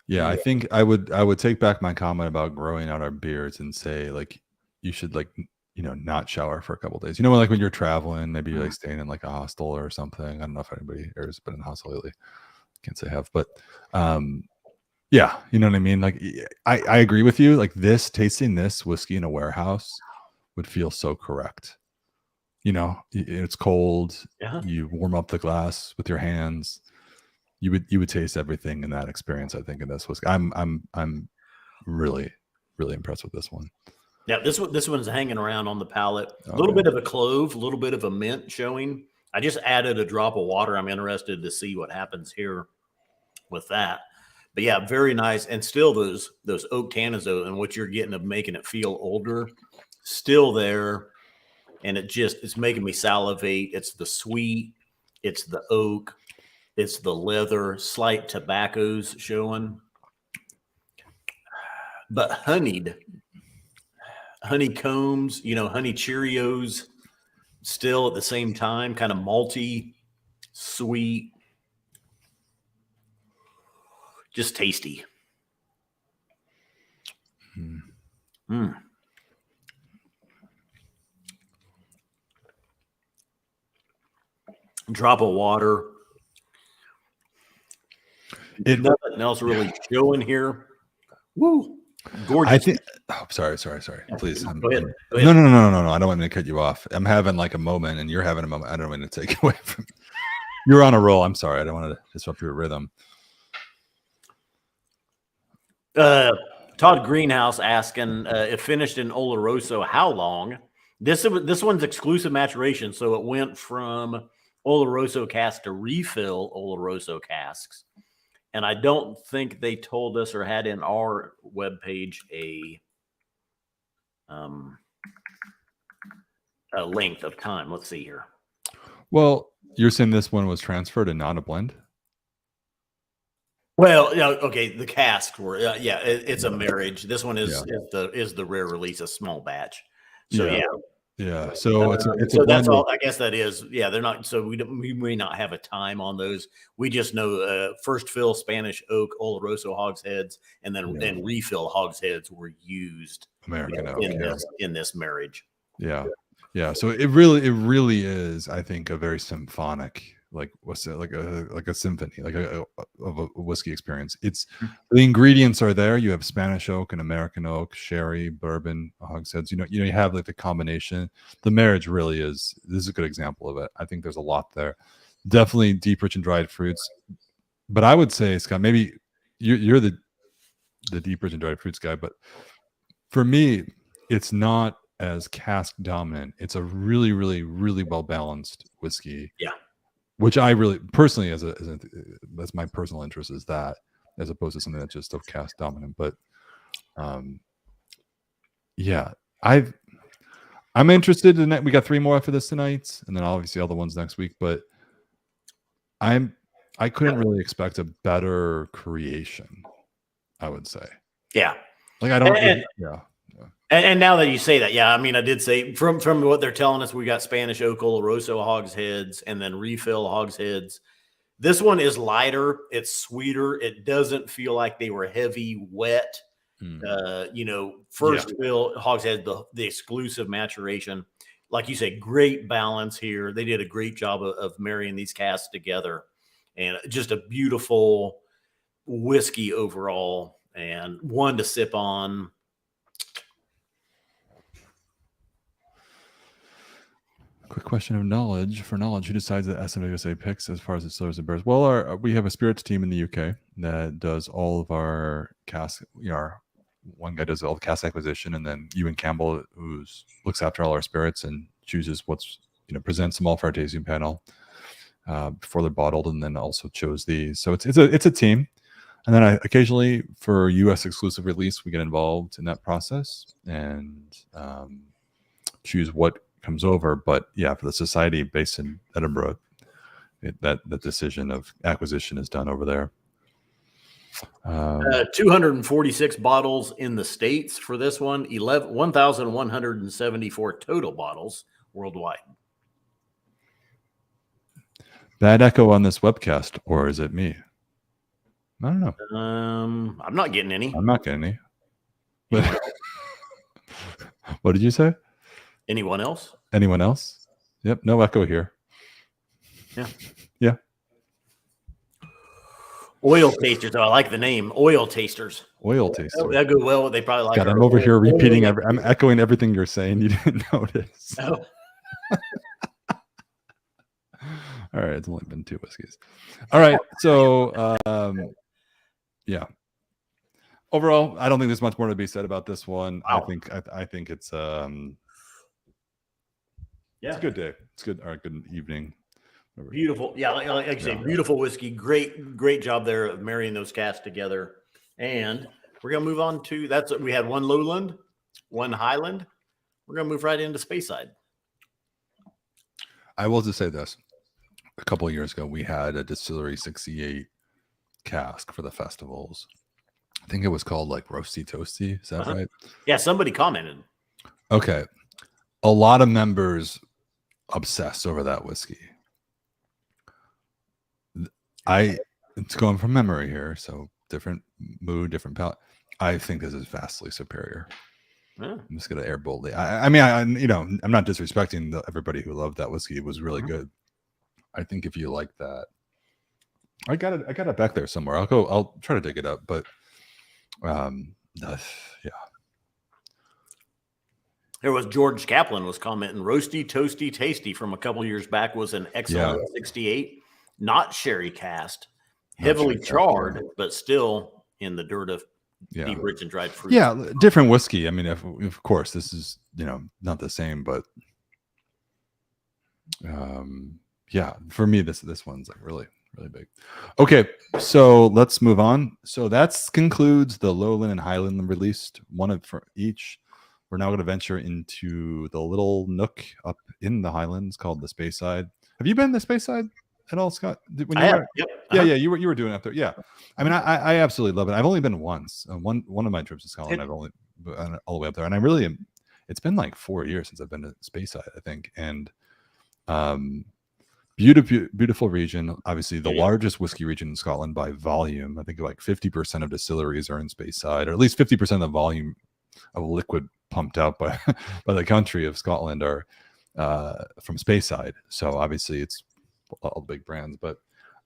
Speaker 2: Yeah, I think I would take back my comment about growing out our beards and say like you should like not shower for a couple of days. Like when you're traveling, maybe you're like staying in like a hostel or something. I don't know if anybody has been in a hostel lately. Can't say I have, but yeah, you know what I mean? Like I agree with you. Like tasting this whiskey in a warehouse would feel so correct. It's cold.
Speaker 1: Yeah.
Speaker 2: You warm up the glass with your hands. You would taste everything in that experience. I think in this whiskey, I'm really, really impressed with this one.
Speaker 1: Yeah, this one's hanging around on the palate. A little bit of a clove, a little bit of a mint showing. I just added a drop of water. I'm interested to see what happens here with that. But yeah, very nice. And still those oak tannins and what you're getting of making it feel older, still there. And it's making me salivate. It's the sweet, it's the oak, it's the leather, slight tobaccos showing. But honeycombs, honey Cheerios, still at the same time, kind of malty, sweet, just tasty. Drop of water. Nothing else really showing here. Woo. Gorgeous.
Speaker 2: I think. Oh, sorry. Please.
Speaker 1: Go ahead.
Speaker 2: No. I don't want to cut you off. I'm having like a moment, and you're having a moment. I don't want to take away from. You're on a roll. I'm sorry. I don't want to disrupt your rhythm.
Speaker 1: Todd Greenhouse asking if finished in Oloroso, how long? This one's exclusive maturation, so it went from Oloroso cask to refill Oloroso casks. And I don't think they told us or had in our webpage a length of time. Let's see here.
Speaker 2: Well, you're saying this one was transferred and not a blend?
Speaker 1: Well, okay, the casks were, it's a marriage. This one is the rare release, a small batch. So
Speaker 2: yeah. So it's
Speaker 1: so that's all. I guess that is. Yeah, they're not. So we may not have a time on those. We just know first fill Spanish oak Oloroso hogsheads, and then refill hogsheads were used
Speaker 2: American oak
Speaker 1: in this marriage.
Speaker 2: Yeah. So it really is. I think a very symphonic, like what's it, like a symphony, like of a whiskey experience. It's the ingredients are there. You have Spanish oak and American oak, sherry, bourbon, hogsheads. You have like the combination. The marriage really is. This is a good example of it. I think there's a lot there. Definitely deep, rich, and dried fruits. But I would say, Scott, maybe you're the deep, rich, and dried fruits guy. But for me, it's not as cask dominant. It's a really, really, really well balanced whiskey.
Speaker 1: Yeah.
Speaker 2: Which I really personally, that's my personal interest, is that, as opposed to something that's just so cask dominant. But I'm interested in that. We got 3 more after this tonight, and then obviously all the ones next week. But I couldn't really expect a better creation, I would say.
Speaker 1: Yeah.
Speaker 2: Like I don't.
Speaker 1: And,
Speaker 2: Yeah.
Speaker 1: and now that you say that, yeah, I mean, I did say from what they're telling us, we got Spanish Oak Oloroso hogsheads and then refill hogsheads. This one is lighter. It's sweeter. It doesn't feel like they were heavy, wet. First fill hogshead, the exclusive maturation. Like you said, great balance here. They did a great job of marrying these casks together, and just a beautiful whiskey overall, and one to sip on.
Speaker 2: Quick question of knowledge. For knowledge, who decides that SMWSA picks as far as distillers and brewers? Well, we have a spirits team in the UK that does all of our cask. Our one guy does all the cask acquisition, and then Ewan Campbell, who looks after all our spirits and chooses what's presents them all for our tasting panel before they're bottled, and then also chose these. So it's a team. And then occasionally for US exclusive release, we get involved in that process and choose what comes over. But yeah, for the society based in Edinburgh, that decision of acquisition is done over there.
Speaker 1: 246 bottles in the States for this one, 1,174 total bottles worldwide.
Speaker 2: Bad echo on this webcast, or is it me? I don't know.
Speaker 1: I'm not getting any.
Speaker 2: I'm not getting any. But what did you say?
Speaker 1: Anyone else?
Speaker 2: Anyone else? Yep, no echo here.
Speaker 1: Yeah.
Speaker 2: Yeah.
Speaker 1: Oil tasters. Oh, I like the name. Oil tasters.
Speaker 2: Oil tasters.
Speaker 1: That go well. They probably like.
Speaker 2: God, I'm over here repeating. I'm echoing everything you're saying. You didn't notice.
Speaker 1: Oh.
Speaker 2: All right, it's only been 2 whiskeys. All right, so yeah. Overall, I don't think there's much more to be said about this one. Wow. I think it's it's a good day. It's good or good evening.
Speaker 1: Beautiful. Yeah, like you say, beautiful whiskey. Great job there of marrying those casks together. And we're gonna move on to we had one Lowland, one Highland. We're gonna move right into Speyside.
Speaker 2: I will just say this. A couple of years ago, we had a Distillery 68 cask for the festivals. I think it was called like Roasty Toasty. Is that right?
Speaker 1: Yeah, somebody commented.
Speaker 2: Okay. A lot of members obsessed over that whiskey. It's going from memory here, so different mood, different palate. I think this is vastly superior. Yeah. I'm just gonna air boldly. I'm not disrespecting everybody who loved that whiskey. It was really good. I think if you like that, I got it back there somewhere. I'll try to dig it up, but yeah.
Speaker 1: There was George Kaplan was commenting, roasty, toasty, tasty from a couple years back was an excellent 68, not sherry cast, heavily charred, but still in the dirt of deep, rich, and dried fruit.
Speaker 2: Yeah, different whiskey. I mean, of course, this is not the same, but yeah, for me, this one's like really, really big. Okay, so let's move on. So that concludes the Lowland and Highland released, one for each. We're now going to venture into the little nook up in the Highlands called the Speyside. Have you been to Speyside at all, Scott?
Speaker 1: I have. Yep.
Speaker 2: Yeah, you were doing it up there. Yeah, I mean, I absolutely love it. I've only been once. One of my trips to Scotland, I've only been all the way up there, and I really am. It's been like 4 years since I've been to Speyside, I think, and beautiful region. Obviously, the largest whiskey region in Scotland by volume. I think like 50% of distilleries are in Speyside, or at least 50% of the volume of liquid pumped out by the country of Scotland are from Speyside. So obviously it's all big brands, but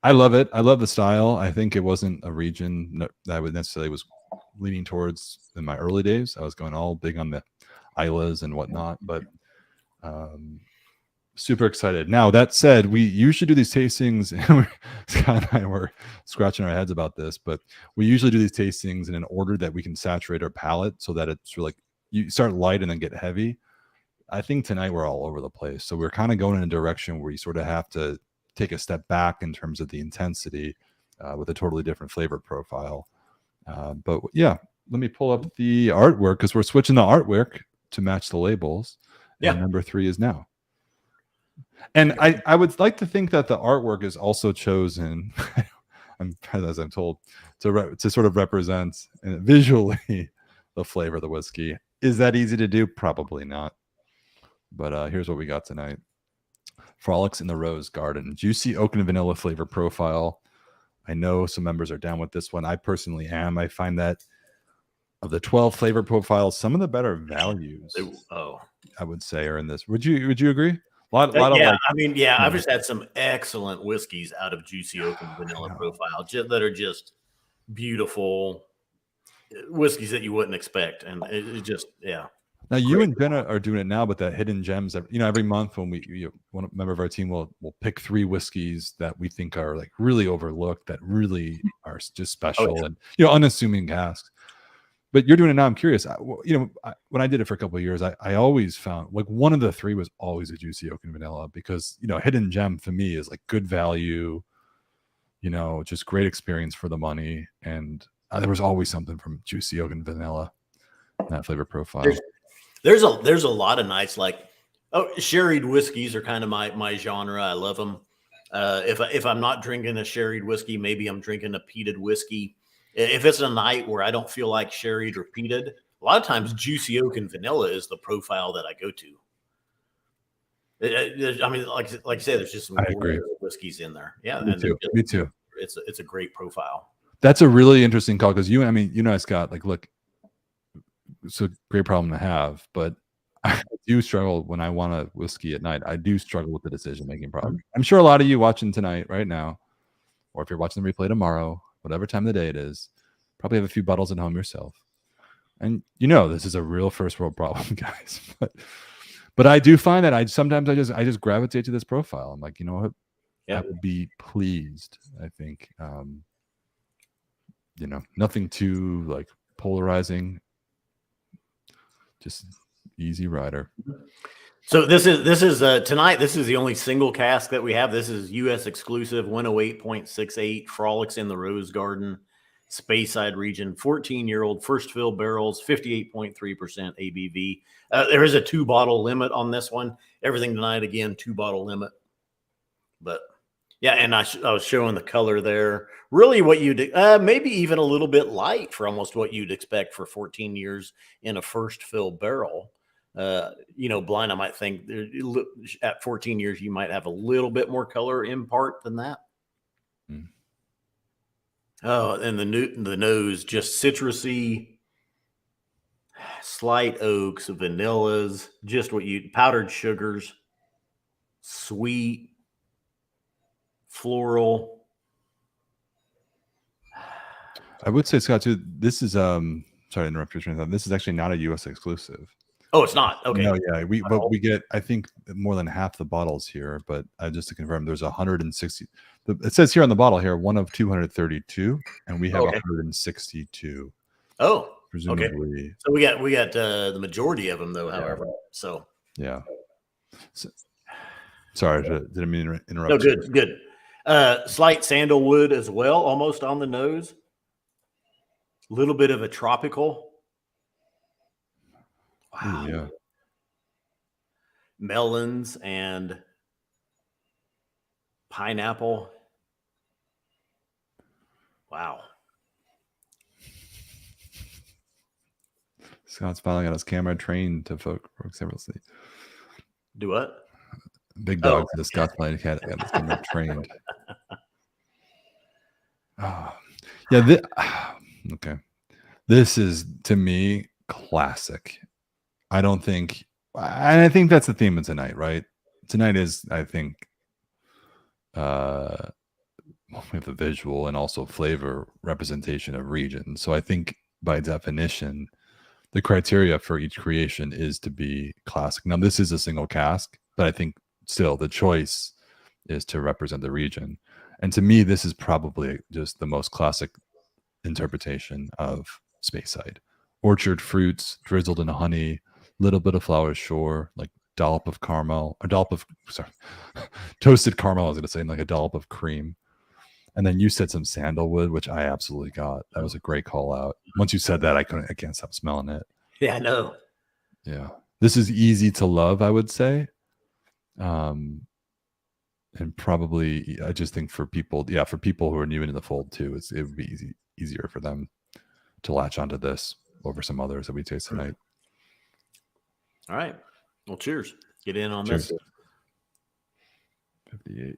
Speaker 2: I love it. I love the style. I think it wasn't a region that I would necessarily was leaning towards in my early days. I was going all big on the Islas and whatnot, but super excited. Now that said, we usually do these tastings, and Scott and I were scratching our heads about this, but we usually do these tastings in an order that we can saturate our palate so that it's like you start light and then get heavy. I think tonight we're all over the place. So we're kind of going in a direction where you sort of have to take a step back in terms of the intensity with a totally different flavor profile. But yeah, let me pull up the artwork because we're switching the artwork to match the labels. Yeah. And number 3 is now. And I would like to think that the artwork is also chosen, as I'm told, to sort of represent visually the flavor of the whiskey. Is that easy to do? Probably not. But here's what we got tonight. Frolics in the Rose Garden. Juicy oak and vanilla flavor profile. I know some members are down with this one. I personally am. I find that of the 12 flavor profiles, some of the better values, I would say, are in this. Would you agree? A lot of
Speaker 1: I've just had some excellent whiskeys out of Juicy Oak and Vanilla profile that are just beautiful whiskeys that you wouldn't expect. And it just, yeah.
Speaker 2: Now you and Jenna are doing it now, but that hidden gems, every month when one member of our team will pick 3 whiskeys that we think are like really overlooked, that really are just special and unassuming casks. But you're doing it now. I'm curious. When I did it for a couple of years, I always found like one of the 3 was always a Juicy Oak and Vanilla, because hidden gem for me is like good value, just great experience for the money, and there was always something from Juicy Oak and Vanilla in that flavor profile.
Speaker 1: There's a lot of nice sherried whiskeys are kind of my genre. I love them. If I'm not drinking a sherried whiskey, maybe I'm drinking a peated whiskey. If it's a night where I don't feel like sherried or peated, a lot of times Juicy Oak and Vanilla is the profile that I go to. I mean, like I said, there's just some great whiskeys in there. Yeah,
Speaker 2: me too.
Speaker 1: It's a great profile.
Speaker 2: That's a really interesting call, because you and I, Scott, look, it's a great problem to have, but I do struggle when I want a whiskey at night. I do struggle with the decision-making problem. I'm sure a lot of you watching tonight, right now, or if you're watching the replay tomorrow, whatever time of the day it is, probably have a few bottles at home yourself. And this is a real first world problem, guys. But I do find that I just gravitate to this profile. I'm like, you know what? I would be pleased. I think, nothing too like polarizing, just easy rider.
Speaker 1: So this is tonight. This is the only single cask that we have. This is U.S. exclusive, 108.68, Frolics in the Rose Garden, Speyside region, 14-year-old, first fill barrels, 58.3% ABV. There is a 2-bottle limit on this one. Everything tonight, again, 2-bottle limit. But yeah, and I was showing the color there. Really, what you'd maybe even a little bit light for almost what you'd expect for 14 years in a first fill barrel. Blind, I might think at 14 years, you might have a little bit more color in part than that. Oh, and the nose, just citrusy, slight oaks, vanillas, just powdered sugars, sweet, floral.
Speaker 2: I would say, Scott, too, this is, sorry to interrupt your train of thought. This is actually not a U.S. exclusive.
Speaker 1: Oh, it's not. Okay.
Speaker 2: No, yeah. We get, I think, more than half the bottles here, but just to confirm, there's 160. It says here on the bottle here, one of 232, and we have 162.
Speaker 1: Oh,
Speaker 2: presumably.
Speaker 1: Okay. So we got the majority of them though. However, so
Speaker 2: yeah. So, sorry, didn't mean to interrupt.
Speaker 1: No, good. Slight sandalwood as well, almost on the nose. A little bit of a tropical. Wow.
Speaker 2: Ooh, yeah.
Speaker 1: Melons and pineapple. Wow.
Speaker 2: Scott's finally got his camera trained to folks several seats.
Speaker 1: Do what?
Speaker 2: Big dog. The Scott's finally got his camera trained. Yeah. Okay. This is, to me, classic. I don't think, and I think that's the theme of tonight, right? Tonight is, I think, we have the visual and also flavor representation of region. So I think by definition, the criteria for each creation is to be classic. Now, this is a single cask, but I think still the choice is to represent the region. And to me, this is probably just the most classic interpretation of Speyside. Orchard fruits drizzled in honey, little bit of flower shore, like dollop of caramel, toasted caramel, I was going to say, and like a dollop of cream. And then you said some sandalwood, which I absolutely got. That was a great call out. Once you said that, I can't stop smelling it.
Speaker 1: Yeah, I know.
Speaker 2: Yeah. This is easy to love, I would say. And probably, I just think for people who are new into the fold too, it would be easier for them to latch onto this. over some others that we taste tonight.
Speaker 1: All right. Well, cheers. Get in on
Speaker 2: Cheers.
Speaker 1: this.
Speaker 2: 58.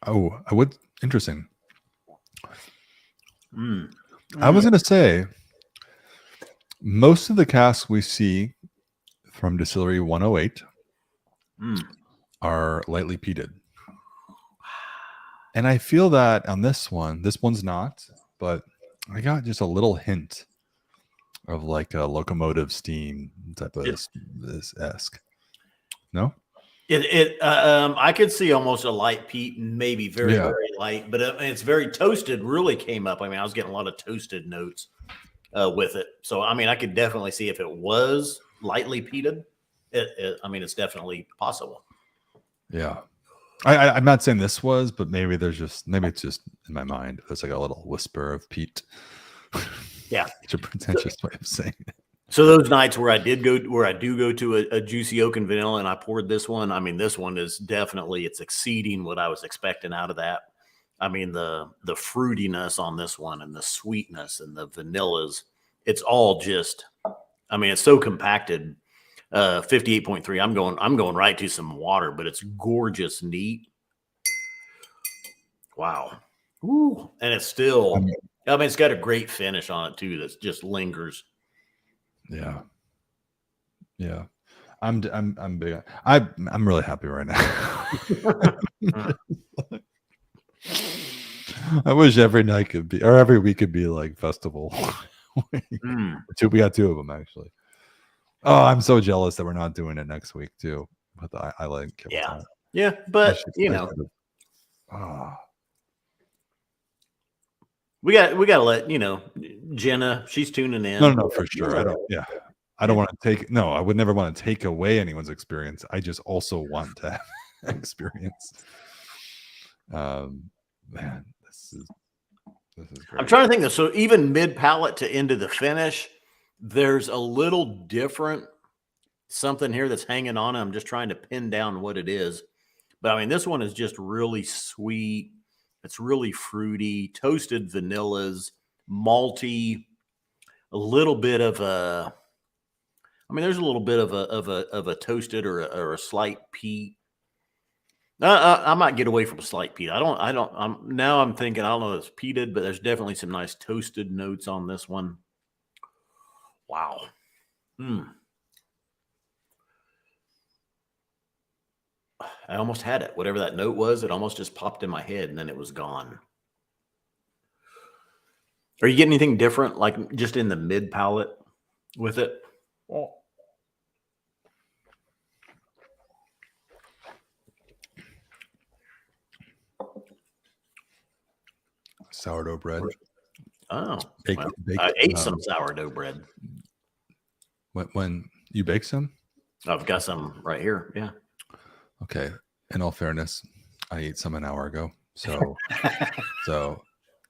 Speaker 2: Oh, I would. Interesting. I was going to say, most of the casks we see from Distillery 108 are lightly peated. And I feel that on this one's not, but I got just a little hint of like a locomotive steam type of this esque. No?
Speaker 1: I could see almost a light peat, maybe very light, but it's very toasted. Really came up. I mean, I was getting a lot of toasted notes with it. So, I mean, I could definitely see if it was lightly peated. I mean, it's definitely possible.
Speaker 2: Yeah. I'm not saying this was, but maybe it's just in my mind. There's like a little whisper of peat.
Speaker 1: Yeah.
Speaker 2: It's a pretentious way of saying it.
Speaker 1: So those nights where I do go to a juicy oak and vanilla and I poured this one, I mean, this one is definitely, it's exceeding what I was expecting out of that. I mean, the fruitiness on this one and the sweetness and the vanillas, it's all just, I mean, it's so compacted. 58.3. I'm going right to some water, but it's gorgeous, neat. Wow. Ooh. And it's still, I mean, it's got a great finish on it too. That just lingers.
Speaker 2: Yeah. Yeah. I'm big. I'm really happy right now. I wish every night could be, or every week could be like festival. We got two of them actually. Oh, I'm so jealous that we're not doing it next week too. But I like it.
Speaker 1: Yeah, but we got to let Jenna. She's tuning in.
Speaker 2: No, for sure. I don't want to take. No, I would never want to take away anyone's experience. I just also want to have experience. Man, this is great.
Speaker 1: I'm trying to think of, so even mid palate to into the finish, there's a little different something here that's hanging on. I'm just trying to pin down what it is. But I mean, this one is just really sweet. It's really fruity, toasted vanillas, malty, a little bit of a, I mean, there's a little bit of a toasted or a slight peat. I might get away from a slight peat. I'm thinking, I don't know if it's peated, but there's definitely some nice toasted notes on this one. Wow. I almost had it. Whatever that note was, it almost just popped in my head and then it was gone. Are you getting anything different, like just in the mid palate with it?
Speaker 2: Sourdough bread.
Speaker 1: Oh, I ate some sourdough bread.
Speaker 2: When you bake some?
Speaker 1: I've got some right here. Yeah.
Speaker 2: Okay. In all fairness, I ate some an hour ago. So,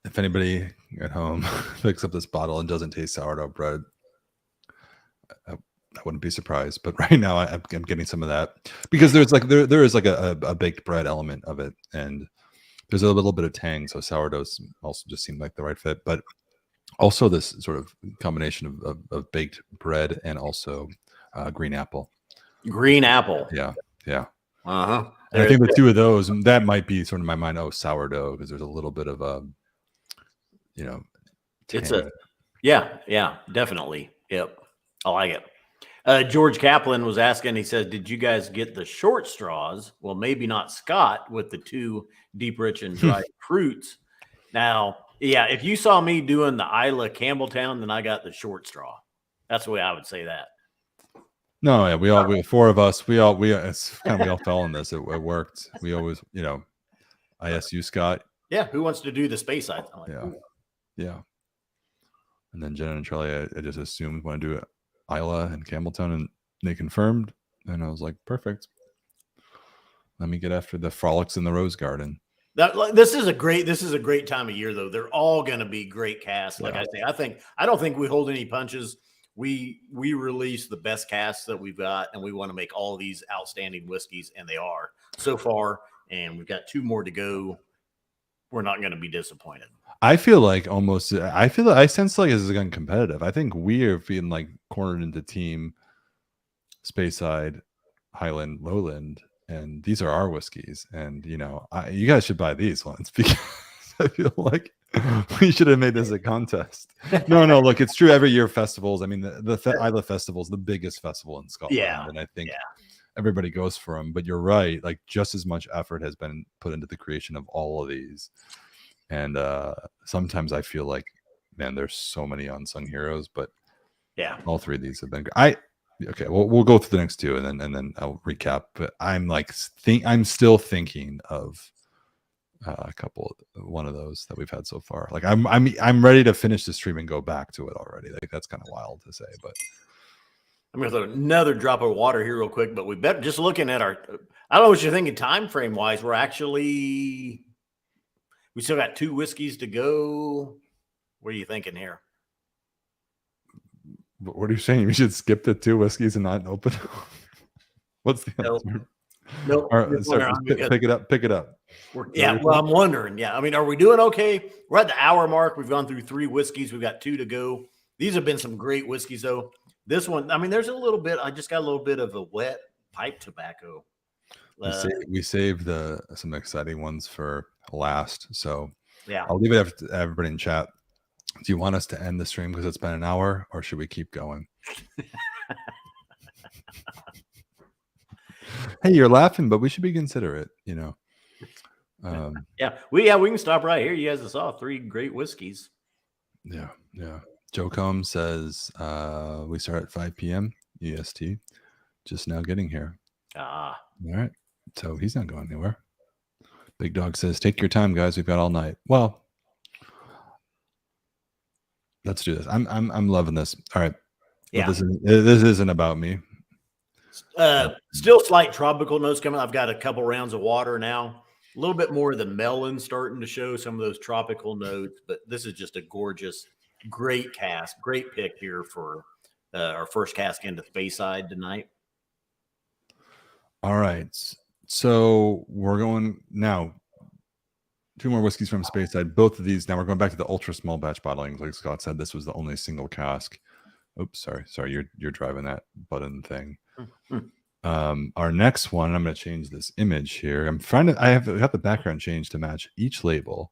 Speaker 2: if anybody at home picks up this bottle and doesn't taste sourdough bread, I wouldn't be surprised. But right now, I'm getting some of that because there's like there is like a baked bread element of it, and there's a little bit of tang. So sourdoughs also just seemed like the right fit, but also this sort of combination of baked bread and also green apple.
Speaker 1: Green apple.
Speaker 2: Yeah.
Speaker 1: Uh-huh.
Speaker 2: And I think the two of those, that might be sort of in my mind, sourdough, because there's a little bit of a,
Speaker 1: it's yeah, definitely. Yep. I like it. George Kaplan was asking, he says, did you guys get the short straws? Well, maybe not Scott with the two deep, rich, and dry fruits. Now, yeah, if you saw me doing the Isla Campbelltown, then I got the short straw. That's the way I would say that.
Speaker 2: No, yeah, we four of us, we all fell in this. It worked. We always, ISU Scott.
Speaker 1: Yeah, who wants to do the Speyside?
Speaker 2: Like, yeah. And then Jen and Charlie, I just assumed want to do Isla and Campbelltown, and they confirmed, and I was like, perfect. Let me get after the frolics in the Rose Garden.
Speaker 1: This is a great time of year, though. They're all going to be great casts. Like I say, I don't think we hold any punches. We release the best casts that we've got, and we want to make all these outstanding whiskeys, and they are so far. and we've got 2 more to go. We're not going to be disappointed.
Speaker 2: I feel like I sense like this is getting competitive. I think we are being like cornered into team Speyside, Highland, Lowland, and these are our whiskeys. And you know, you guys should buy these ones because I feel like we should have made this a contest. No, look, it's true. Every year, festivals. I mean, the Islay Festival is the biggest festival in Scotland, and I think everybody goes for them. But you're right; like just as much effort has been put into the creation of all of these. And sometimes I feel like, man, there's so many unsung heroes, but all 3 of these have been great. Okay, well, we'll go through the next 2 and then I'll recap. But I'm like, I'm still thinking of one of those that we've had so far. Like I'm ready to finish the stream and go back to it already. Like that's kind of wild to say, but
Speaker 1: I'm gonna throw another drop of water here real quick. But we better just looking at I don't know what you're thinking time frame wise. We still got 2 whiskeys to go. What are you thinking here?
Speaker 2: What are you saying? We should skip the 2 whiskeys and not open? What's the answer?
Speaker 1: No.
Speaker 2: Pick it up.
Speaker 1: Well, I'm wondering. Yeah, I mean, are we doing okay? We're at the hour mark. We've gone through 3 whiskeys. We've got 2 to go. These have been some great whiskeys, though. This one, I mean, there's a little bit. I just got a little bit of a wet pipe tobacco.
Speaker 2: We saved some exciting ones for last. So
Speaker 1: yeah,
Speaker 2: I'll leave it up to everybody in chat. Do you want us to end the stream because it's been an hour, or should we keep going? Hey, you're laughing, but we should be considerate, you know.
Speaker 1: We can stop right here. You guys saw 3 great whiskeys.
Speaker 2: Yeah. Joe Combs says we start at 5 p.m. EST. Just now getting here. All right. So he's not going anywhere. Big Dog says, take your time, guys. We've got all night. Well, let's do this. I'm loving this. All right.
Speaker 1: Yeah.
Speaker 2: But this isn't about me.
Speaker 1: Still slight tropical notes coming. I've got a couple rounds of water now. A little bit more of the melon starting to show some of those tropical notes, but this is just a gorgeous, great cask. Great pick here for our first cask into Speyside tonight.
Speaker 2: All right. So we're going now. 2 more whiskeys from Speyside. Both of these. Now we're going back to the ultra small batch bottling. Like Scott said, this was the only single cask. Oops, sorry. You're driving that button thing. Our next one, I'm going to change this image here. I got the background changed to match each label.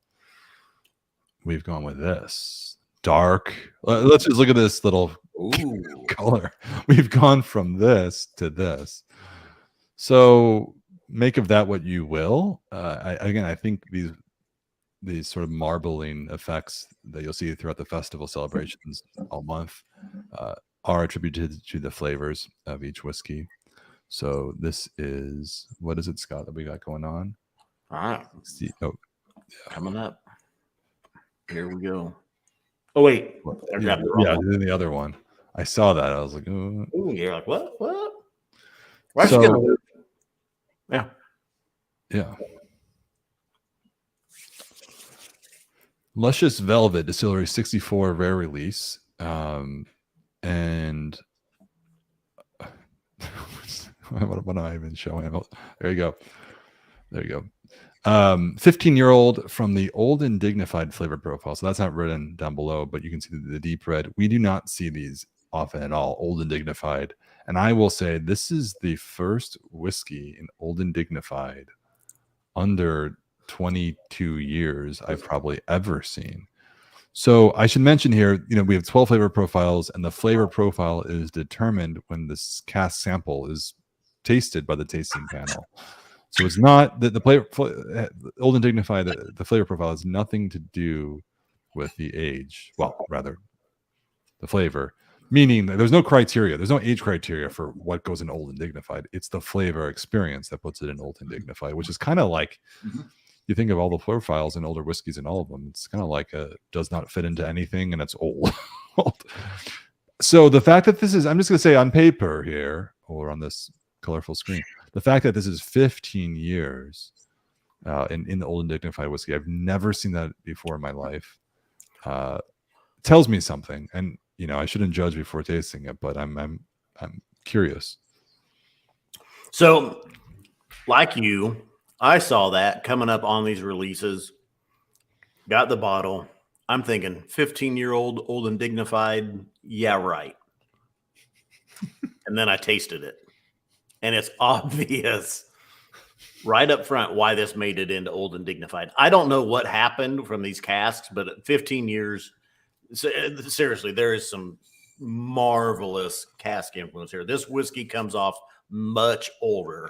Speaker 2: We've gone with this dark. Let's just look at this little color. We've gone from this to this. So make of that what you will. I think these sort of marbling effects that you'll see throughout the festival celebrations all month are attributed to the flavors of each whiskey. So this is, what is it, Scott, that we got going on?
Speaker 1: All right.
Speaker 2: See,
Speaker 1: coming up. Here we go. Oh wait,
Speaker 2: the other one. I saw that. I was like, ooh,
Speaker 1: you're like, what?
Speaker 2: Yeah. Luscious Velvet Distillery 64 rare release. And what am I even showing? There you go. 15-year-old from the Old and Dignified flavor profile. So that's not written down below, but you can see the deep red. We do not see these often at all, Old and Dignified. And I will say this is the first whiskey in Old and Dignified under 22 years I've probably ever seen. So I should mention here, we have 12 flavor profiles, and the flavor profile is determined when this cask sample is tasted by the tasting panel. So it's not that the Old and Dignified, the flavor profile has nothing to do with the age. Well, rather the flavor, meaning that there's no criteria. There's no age criteria for what goes in Old and Dignified. It's the flavor experience that puts it in Old and Dignified, which is kind of like, you think of all the profiles in older whiskeys and all of them, it's kind of like does not fit into anything and it's old. So the fact that this is, I'm just going to say on paper here, or on this colorful screen, the fact that this is 15 years in the Old and Dignified whiskey, I've never seen that before in my life, tells me something. And, I shouldn't judge before tasting it, but I'm curious.
Speaker 1: So like you, I saw that coming up on these releases. Got the bottle. I'm thinking 15-year-old, old and dignified. Yeah, right. And then I tasted it. And it's obvious right up front why this made it into old and dignified. I don't know what happened from these casks, but at 15 years, seriously, there is some marvelous cask influence here. This whiskey comes off much older.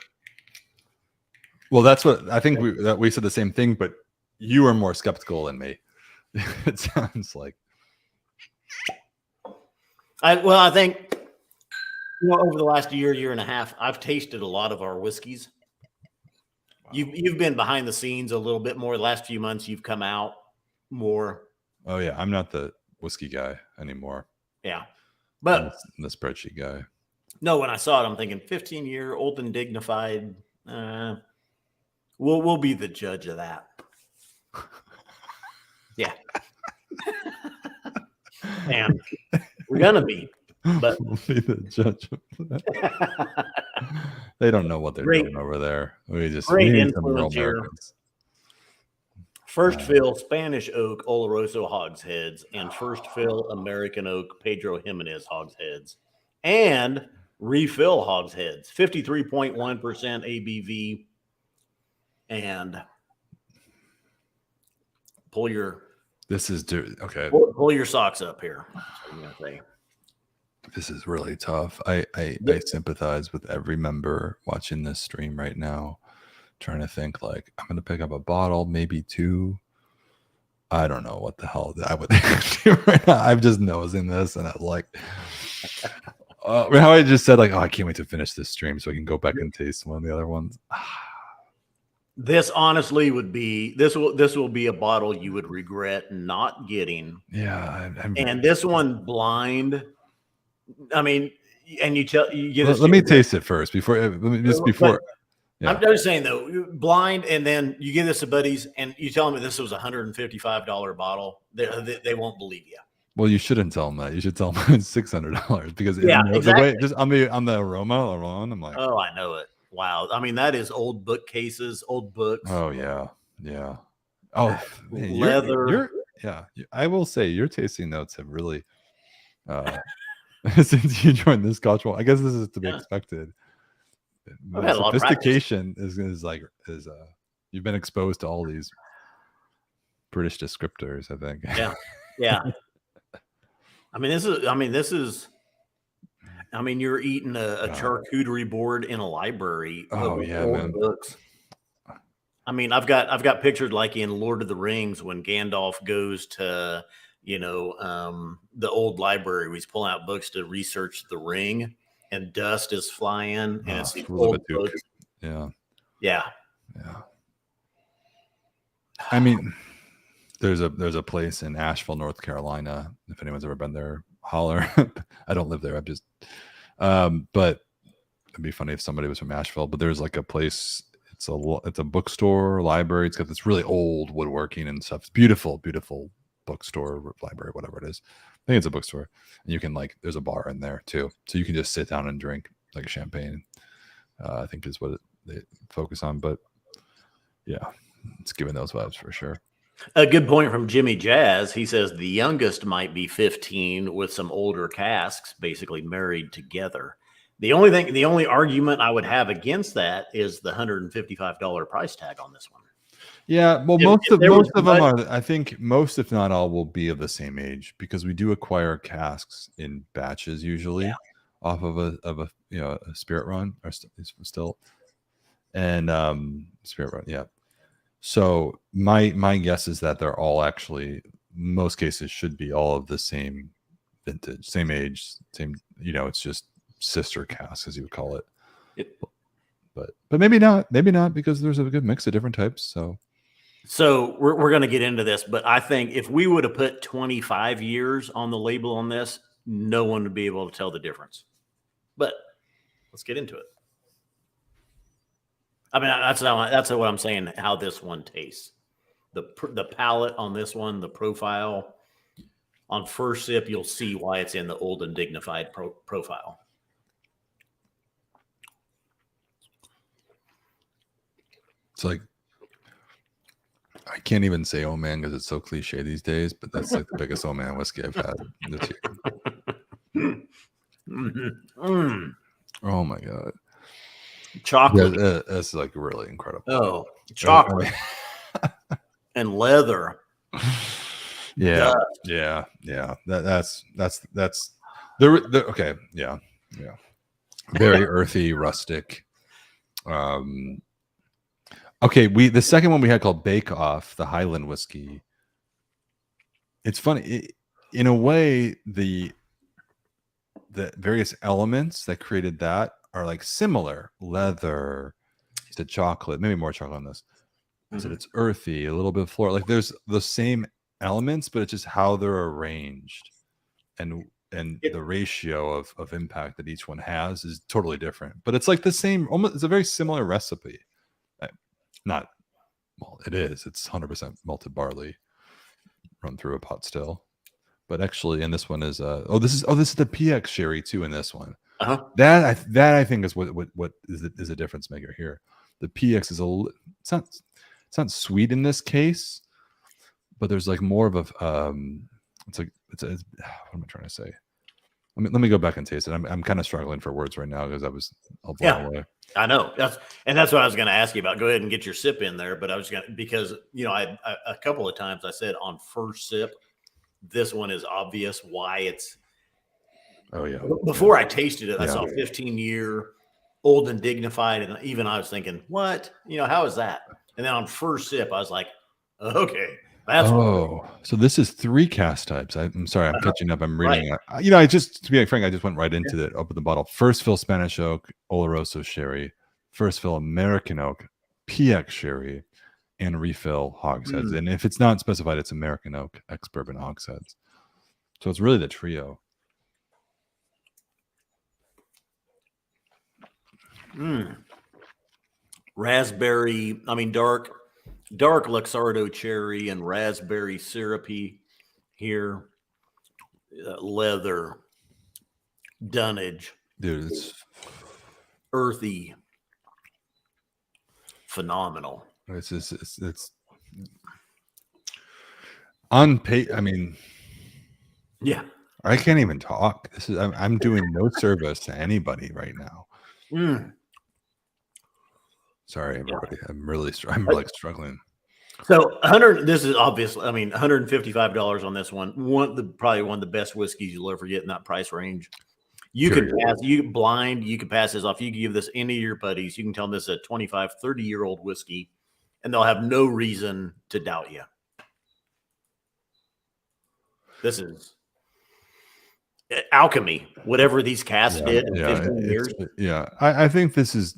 Speaker 2: Well, that's what I think we said the same thing, but you are more skeptical than me. It sounds like.
Speaker 1: I think over the last year and a half, I've tasted a lot of our whiskeys. Wow. You've been behind the scenes a little bit more. The last few months, you've come out more.
Speaker 2: Oh yeah, I'm not the whiskey guy anymore.
Speaker 1: Yeah, but
Speaker 2: I'm the spreadsheet guy.
Speaker 1: No, when I saw it, I'm thinking 15-year old and dignified. We'll be the judge of that. Yeah. And we're gonna be, but
Speaker 2: we'll be the judge of that. They don't know what they're doing over there. We need some real Americans.
Speaker 1: First fill Spanish oak Oloroso hogsheads and first fill American oak Pedro Jimenez hogsheads and refill hogsheads. 53.1% ABV. And pull your socks up here. I'm gonna say.
Speaker 2: This is really tough. I sympathize with every member watching this stream right now, trying to think like I'm gonna pick up a bottle, maybe two. I don't know what the hell I would do right now. I'm just nosing this, and I'm like, how I just said like, oh, I can't wait to finish this stream so I can go back and taste one of the other ones.
Speaker 1: This honestly would be this will be a bottle you would regret not getting.
Speaker 2: Yeah,
Speaker 1: and this one blind. I mean, and you get.
Speaker 2: Let me taste it first before.
Speaker 1: Yeah. I'm just saying though, blind, and then you give this to buddies, and you tell them this was $155 bottle. They won't believe you.
Speaker 2: Well, you shouldn't tell them that. You should tell them it's $600 because
Speaker 1: exactly.
Speaker 2: The way just on the aroma alone, I'm like,
Speaker 1: oh, I know it. Wow. I mean, that is old bookcases, old books.
Speaker 2: Oh yeah. Oh, man,
Speaker 1: leather.
Speaker 2: I will say your tasting notes have really, since you joined this Scotch Wall, I guess this is to be expected. Sophistication is you've been exposed to all these British descriptors, I think.
Speaker 1: Yeah. I mean, you're eating a charcuterie board in a library.
Speaker 2: Oh yeah, man.
Speaker 1: Books. I mean, I've got pictures like in Lord of the Rings when Gandalf goes to, the old library where he's pulling out books to research the ring, and dust is flying, and it's the old books. Yeah.
Speaker 2: I mean, there's a place in Asheville, North Carolina. If anyone's ever been there, holler. I don't live there. I'm just, but it'd be funny if somebody was from Asheville. But there's like a place. It's a bookstore, library. It's got this really old woodworking and stuff. It's beautiful bookstore, library, whatever it is. I think it's a bookstore, and you can there's a bar in there too, so you can just sit down and drink like champagne. I think is what they focus on. But yeah, it's giving those vibes for sure.
Speaker 1: A good point from Jimmy Jazz. He says the youngest might be 15 with some older casks, basically married together. The only argument I would have against that is the $155 price tag on this one.
Speaker 2: Yeah, well, most of them are. I think most, if not all, will be of the same age because we do acquire casks in batches usually off of a spirit run or still, and spirit run, yeah. So my guess is that they're all actually, most cases should be all of the same vintage, same age, same. It's just sister casks, as you would call it.
Speaker 1: Yep.
Speaker 2: But maybe not because there's a good mix of different types.
Speaker 1: So we're going to get into this, but I think if we would have put 25 years on the label on this, no one would be able to tell the difference. But let's get into it. I mean, that's what I'm saying, how this one tastes. The palate on this one, the profile. On first sip, you'll see why it's in the old and dignified profile.
Speaker 2: It's like, I can't even say "oh man" because it's so cliche these days, but that's like the biggest "oh man" whiskey I've had this year. Oh my god,
Speaker 1: Chocolate.
Speaker 2: yeah, that's like really incredible.
Speaker 1: Oh, chocolate and leather.
Speaker 2: Yeah,
Speaker 1: Dust.
Speaker 2: yeah. That's the okay, yeah. Very earthy, rustic. Okay, the second one we had called Bake Off, the Highland whiskey. It's funny, in a way, the various elements that created that are like similar. Leather, you said chocolate, maybe more chocolate on this. I said it's earthy, a little bit of floral. Like there's the same elements, but it's just how they're arranged, and the ratio of impact that each one has is totally different. But it's like the same, almost. It's a very similar recipe. Not well, it is. It's 100% malted barley run through a pot still. But actually, in this one is this is the PX sherry too. In this one, that I think is what is a difference maker here. The PX is it's not sweet in this case, but there's like more of a it's what am I trying to say? Let me go back and taste it. I'm kind of struggling for words right now because I was all blown away.
Speaker 1: I know that's what I was going to ask you about. Go ahead and get your sip in there, but I was going to, because I a couple of times I said on first sip, this one is obvious why it's.
Speaker 2: Oh yeah.
Speaker 1: Before I tasted it, I saw 15-year old and dignified, and even I was thinking, what? How is that? And then on first sip, I was like, okay, that's.
Speaker 2: So this is 3 cask types. I'm sorry, I'm catching up. I'm reading it. I just, to be frank, I just went right into it. Opened the bottle. First fill Spanish oak, Oloroso sherry. First fill American oak, PX sherry, and refill hogsheads. And if it's not specified, it's American oak, ex-bourbon hogsheads. So it's really the trio.
Speaker 1: Raspberry, dark Luxardo cherry and raspberry syrupy here. Leather, dunnage,
Speaker 2: dude, it's
Speaker 1: earthy, phenomenal.
Speaker 2: It's on pay.
Speaker 1: Yeah,
Speaker 2: I can't even talk. This is I'm doing no service to anybody right now. Sorry, everybody. I'm really struggling.
Speaker 1: So 100. This is obviously. $155 on this one. Probably one of the best whiskeys you'll ever get in that price range. You can pass. You can pass this off. You can give this any of your buddies. You can tell them this is a 25, 30-year-old whiskey, and they'll have no reason to doubt you. This is alchemy. Whatever these casks did in 15 years.
Speaker 2: I think this is.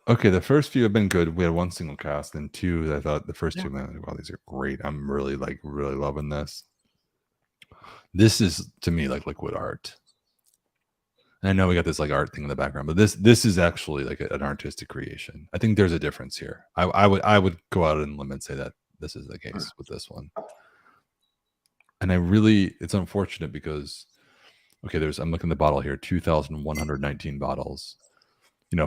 Speaker 2: Okay, the first few have been good. We had 1 single cast, and 2. I thought the first 2, man, wow, these are great. I'm really loving this. This is to me like liquid art. And I know we got this like art thing in the background, but this is actually like an artistic creation. I think there's a difference here. I would go out on a limb and say that this is the case with this one. And it's unfortunate because I'm looking at the bottle here, 2,119 bottles.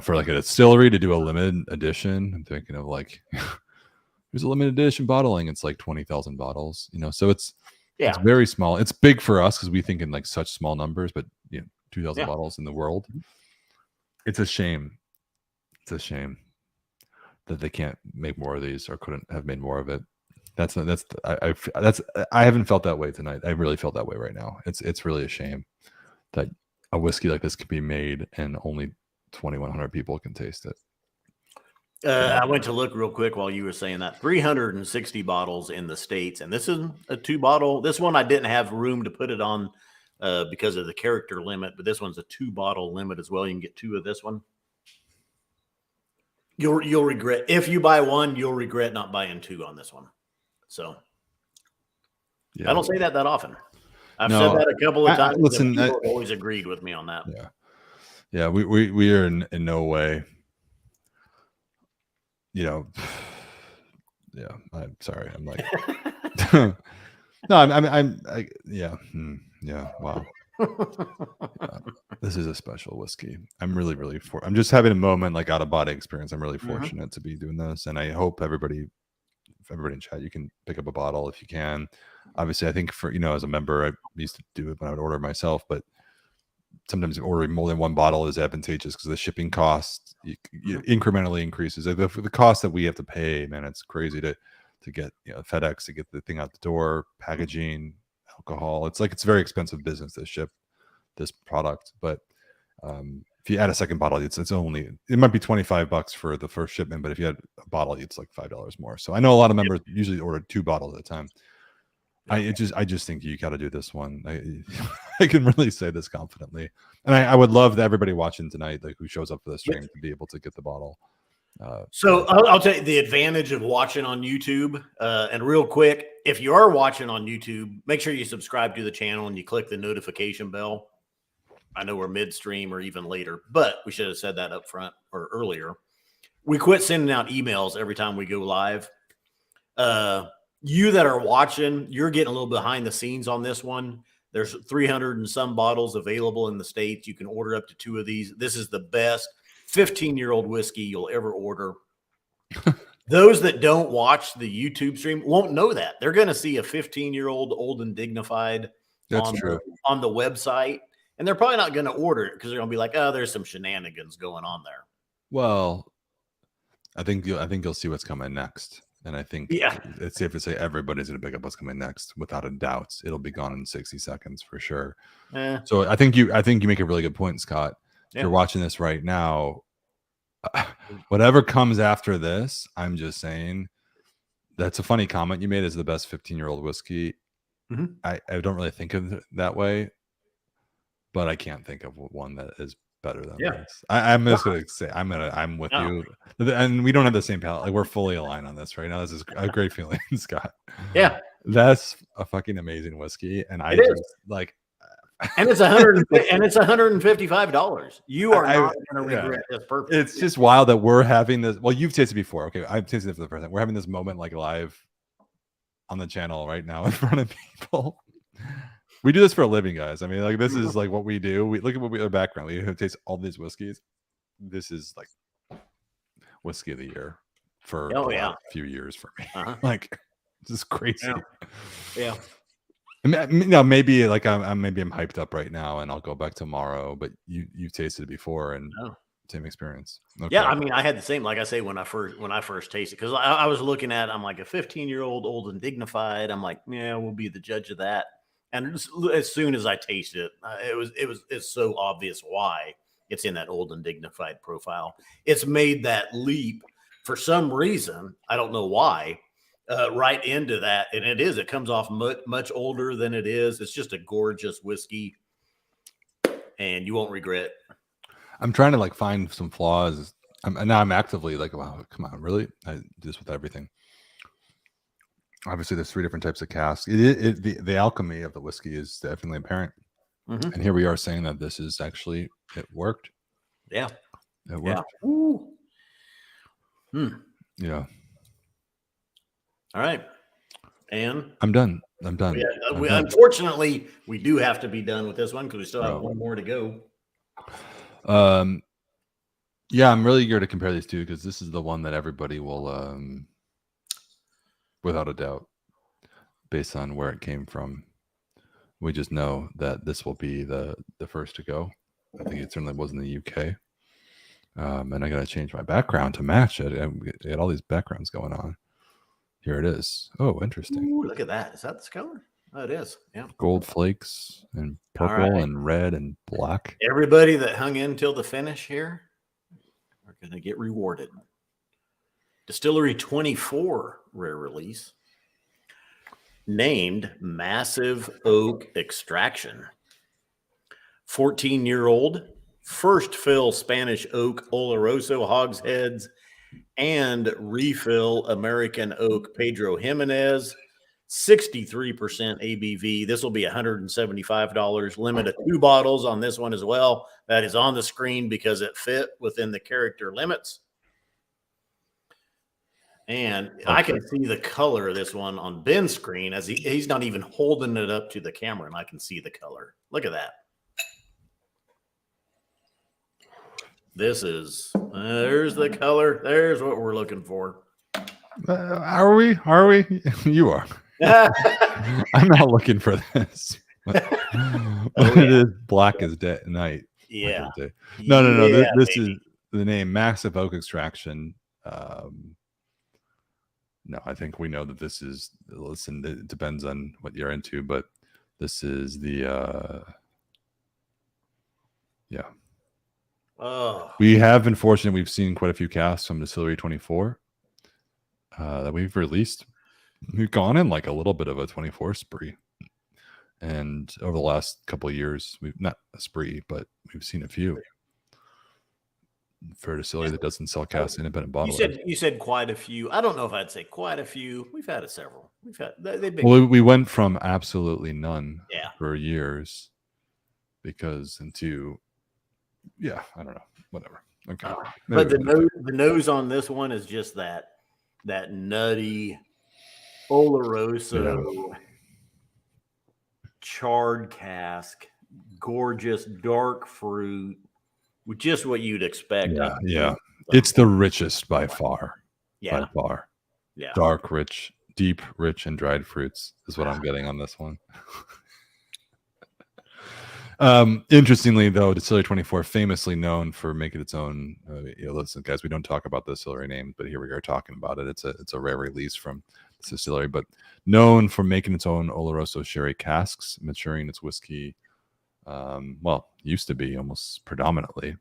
Speaker 2: For like a distillery to do a limited edition, I'm thinking of like, there's a limited edition bottling. It's like 20,000 bottles, so it's very small. It's big for us because we think in like such small numbers, but 2,000 bottles in the world. It's a shame. It's a shame that they can't make more of these or couldn't have made more of it. I haven't felt that way tonight. I really felt that way right now. It's really a shame that a whiskey like this could be made and only 2,100 people can taste it.
Speaker 1: I went to look real quick while you were saying that. 360 bottles in the States, and this is a 2-bottle. This one I didn't have room to put it on because of the character limit, but this one's a 2-bottle limit as well. You can get 2 of this one. You'll regret if you buy 1. You'll regret not buying 2 on this one. So I don't say that often. I've said that a couple of times.
Speaker 2: Listen,
Speaker 1: people have always agreed with me on that.
Speaker 2: Yeah, we are in no way. I'm sorry. I'm like, no, wow. This is a special whiskey. I'm really, really I'm just having a moment like out of body experience. I'm really
Speaker 1: Mm-hmm.
Speaker 2: fortunate to be doing this, and I hope everybody in chat, you can pick up a bottle if you can. Obviously, I think for as a member, I used to do it when I would order myself, but sometimes ordering more than one bottle is advantageous because the shipping cost incrementally increases. Like the cost that we have to pay, man, it's crazy to get FedEx to get the thing out the door, packaging, alcohol. It's very expensive business to ship this product. But if you add a second bottle, it might be $25 for the first shipment, but if you had a bottle, it's like $5 more. So I know a lot of members usually order 2 bottles at a time. I just think you got to do this one. I can really say this confidently, and I would love that everybody watching tonight, like who shows up for the stream, to be able to get the bottle.
Speaker 1: So I'll tell you the advantage of watching on YouTube. And real quick, if you are watching on YouTube, make sure you subscribe to the channel and you click the notification bell. I know we're midstream or even later, but we should have said that up front or earlier. We quit sending out emails every time we go live. You that are watching, you're getting a little behind the scenes on this one. There's 300 and some bottles available in the States. You can order up to 2 of these. This is the best 15-year-old whiskey you'll ever order. Those that don't watch the YouTube stream won't know that. They're going to see a 15-year-old Old and Dignified on the website, and they're probably not going to order it because they're going to be like, oh, there's some shenanigans going on there.
Speaker 2: Well, I think you'll see what's coming next. And I think it's safe to say everybody's going to pick up what's coming next without a doubt. It'll be gone in 60 seconds for sure. So I think you make a really good point, Scott. If you're watching this right now, whatever comes after this, I'm just saying that's a funny comment you made, is the best 15-year-old whiskey.
Speaker 1: Mm-hmm.
Speaker 2: I don't really think of it that way, but I can't think of one that is better than this. I'm just gonna say I'm with you, and we don't have the same palate. Like, we're fully aligned on this right now. This is a great feeling, Scott.
Speaker 1: Yeah,
Speaker 2: that's a fucking amazing whiskey, and and
Speaker 1: it's $155. You are not going to regret this purpose.
Speaker 2: It's just wild that we're having this. Well, you've tasted before. Okay, I've tasted it for the first time. We're having this moment like live on the channel right now in front of people. We do this for a living, guys. I mean, like, this is like what we do. We look at our background. We taste all these whiskeys. This is like whiskey of the year for a few years for me. Like, this is crazy.
Speaker 1: Yeah.
Speaker 2: Now maybe like I'm hyped up right now, and I'll go back tomorrow. But you've tasted it before, and same experience. Okay.
Speaker 1: Yeah, I mean, I had the same. Like I say, when I first tasted, because I was looking at, I'm like, a 15-year-old Old and Dignified. I'm like, yeah, we'll be the judge of that. And as soon as I tasted it, it's so obvious why it's in that Old and Dignified profile. It's made that leap for some reason. I don't know why. Right into that, and it comes off much older than it is. It's just a gorgeous whiskey, and you won't regret.
Speaker 2: I'm trying to like find some flaws. I'm actively like, wow, come on, really? I do this with everything. Obviously, there's 3 different types of casks. The alchemy of the whiskey is definitely apparent, and here we are saying that this is actually, it worked.
Speaker 1: Yeah,
Speaker 2: it worked. Yeah.
Speaker 1: All right, and
Speaker 2: I'm done.
Speaker 1: Unfortunately, we do have to be done with this one because we still have one more to go.
Speaker 2: Yeah, I'm really eager to compare these two because this is the one that everybody will, without a doubt, based on where it came from. We just know that this will be the first to go. I think it certainly was in the UK. And I got to change my background to match it. I got all these backgrounds going on. Here it is. Oh, interesting.
Speaker 1: Ooh, look at that. Is that this color? Oh, it is. Yeah.
Speaker 2: Gold flakes and purple and red and black.
Speaker 1: Everybody that hung in till the finish here are going to get rewarded. Distillery 24 rare release. Named Massive Oak Extraction. 14-year-old. First fill Spanish Oak Oloroso hogsheads. And refill American Oak Pedro Jimenez, 63% ABV. This will be $175. Limit of 2 bottles on this one as well. That is on the screen because it fit within the character limits. And I can see the color of this one on Ben's screen as he's not even holding it up to the camera, and I can see the color. Look at that. This is there's the color. There's what we're looking for.
Speaker 2: Are we? Are we? You are. I'm not looking for this. It is black as night.
Speaker 1: Yeah.
Speaker 2: No.
Speaker 1: Yeah,
Speaker 2: This is the name Massive Oak Extraction. No, I think we know that this is. Listen, it depends on what you're into, but this is the. Yeah.
Speaker 1: Oh.
Speaker 2: We have been fortunate. We've seen quite a few casts from Distillery 24 that we've released. We've gone in like a little bit of a 24 spree. And over the last couple of years, we've not a spree, but we've seen a few for a distillery that doesn't sell cast independent bottles.
Speaker 1: You said quite a few. I don't know if I'd say quite a few. We've had several. We've had they've been.
Speaker 2: Well, we went from absolutely none
Speaker 1: Yeah.
Speaker 2: for years because into I don't know, whatever. Okay,
Speaker 1: but the nose on this one is just that nutty Oloroso charred cask, gorgeous dark fruit, with just what you'd expect.
Speaker 2: Yeah. It's the richest by far.
Speaker 1: Yeah.
Speaker 2: By far.
Speaker 1: Yeah.
Speaker 2: Dark, rich, deep, rich, and dried fruits is what I'm getting on this one. Interestingly, though, Distillery 24 famously known for making its own. Listen, guys, we don't talk about the distillery names, but here we are talking about it. It's a rare release from this distillery, but known for making its own Oloroso sherry casks, maturing its whiskey. Used to be almost predominantly.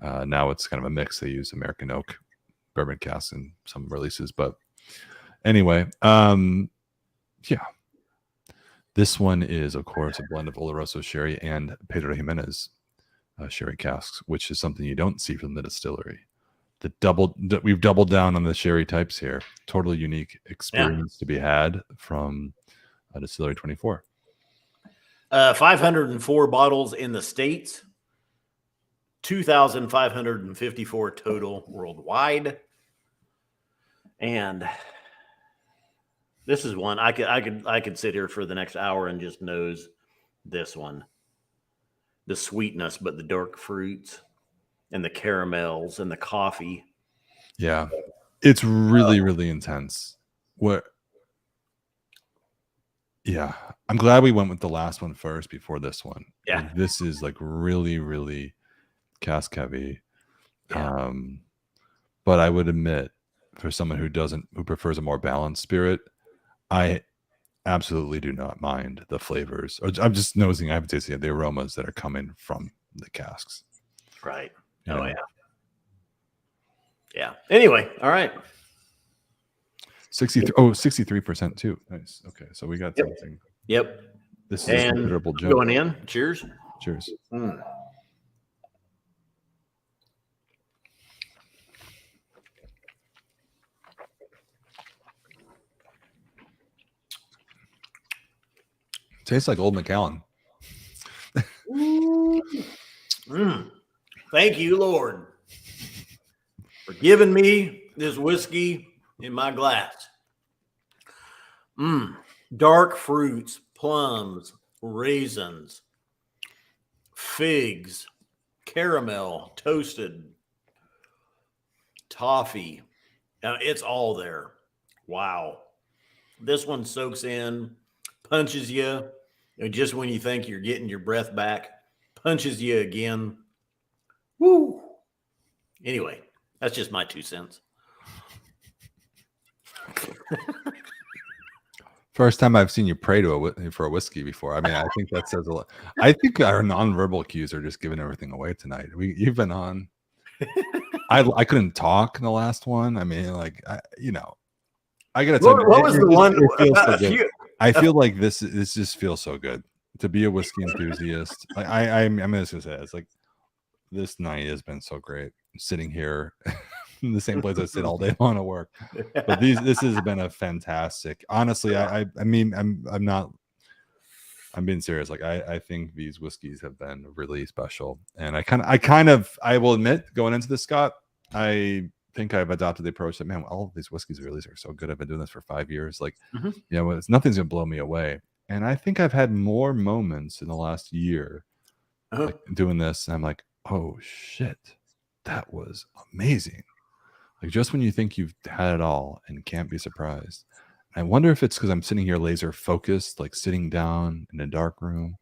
Speaker 2: Now it's kind of a mix. They use American oak bourbon casks in some releases, but anyway, This one is, of course, a blend of Oloroso sherry and Pedro Jimenez sherry casks, which is something you don't see from the distillery. We've doubled down on the sherry types here. Totally unique experience to be had from Distillery 24.
Speaker 1: 504 bottles in the States, 2,554 total worldwide. And this is one I could sit here for the next hour and just nose this one. The sweetness, but the dark fruits and the caramels and the coffee.
Speaker 2: Yeah. It's really, really intense. I'm glad we went with the last one first before this one.
Speaker 1: Yeah.
Speaker 2: Like, this is like really, really cask heavy.
Speaker 1: Yeah.
Speaker 2: But I would admit, for someone who prefers a more balanced spirit, I absolutely do not mind the flavors. I'm just nosing. I haven't tasted the aromas that are coming from the casks.
Speaker 1: Right. Oh, yeah. Yeah. Anyway, all right.
Speaker 2: 63% too. Nice. Okay, so we got something.
Speaker 1: Yep.
Speaker 2: This is a considerable jump.
Speaker 1: Going in. Cheers.
Speaker 2: Cheers. Tastes like Old Macallan.
Speaker 1: Thank you, Lord, for giving me this whiskey in my glass. Dark fruits, plums, raisins, figs, caramel, toasted, toffee. It's all there. Wow. This one soaks in, punches you. Just when you think you're getting your breath back, punches you again. Woo. Anyway, that's just my 2 cents.
Speaker 2: First time I've seen you pray for a whiskey before. I mean, I think that says a lot. I think our nonverbal cues are just giving everything away tonight. You've been on. I couldn't talk in the last one. I mean, like, I gotta tell you,
Speaker 1: what was the one?
Speaker 2: It feels so good. I feel like this just feels so good to be a whiskey enthusiast. Like I'm just gonna say it's like this night has been so great. Sitting here in the same place I sit all day long at work, but this has been a fantastic. Honestly, I mean I'm being serious. Like I think these whiskeys have been really special, and I will admit, going into this, Scott, I think I've adopted the approach that, man, all of these whiskeys released are so good. I've been doing this for 5 years. Like, nothing's gonna blow me away. And I think I've had more moments in the last year like, doing this, and I'm like, oh shit, that was amazing. Like just when you think you've had it all and can't be surprised. I wonder if it's because I'm sitting here laser focused, like sitting down in a dark room.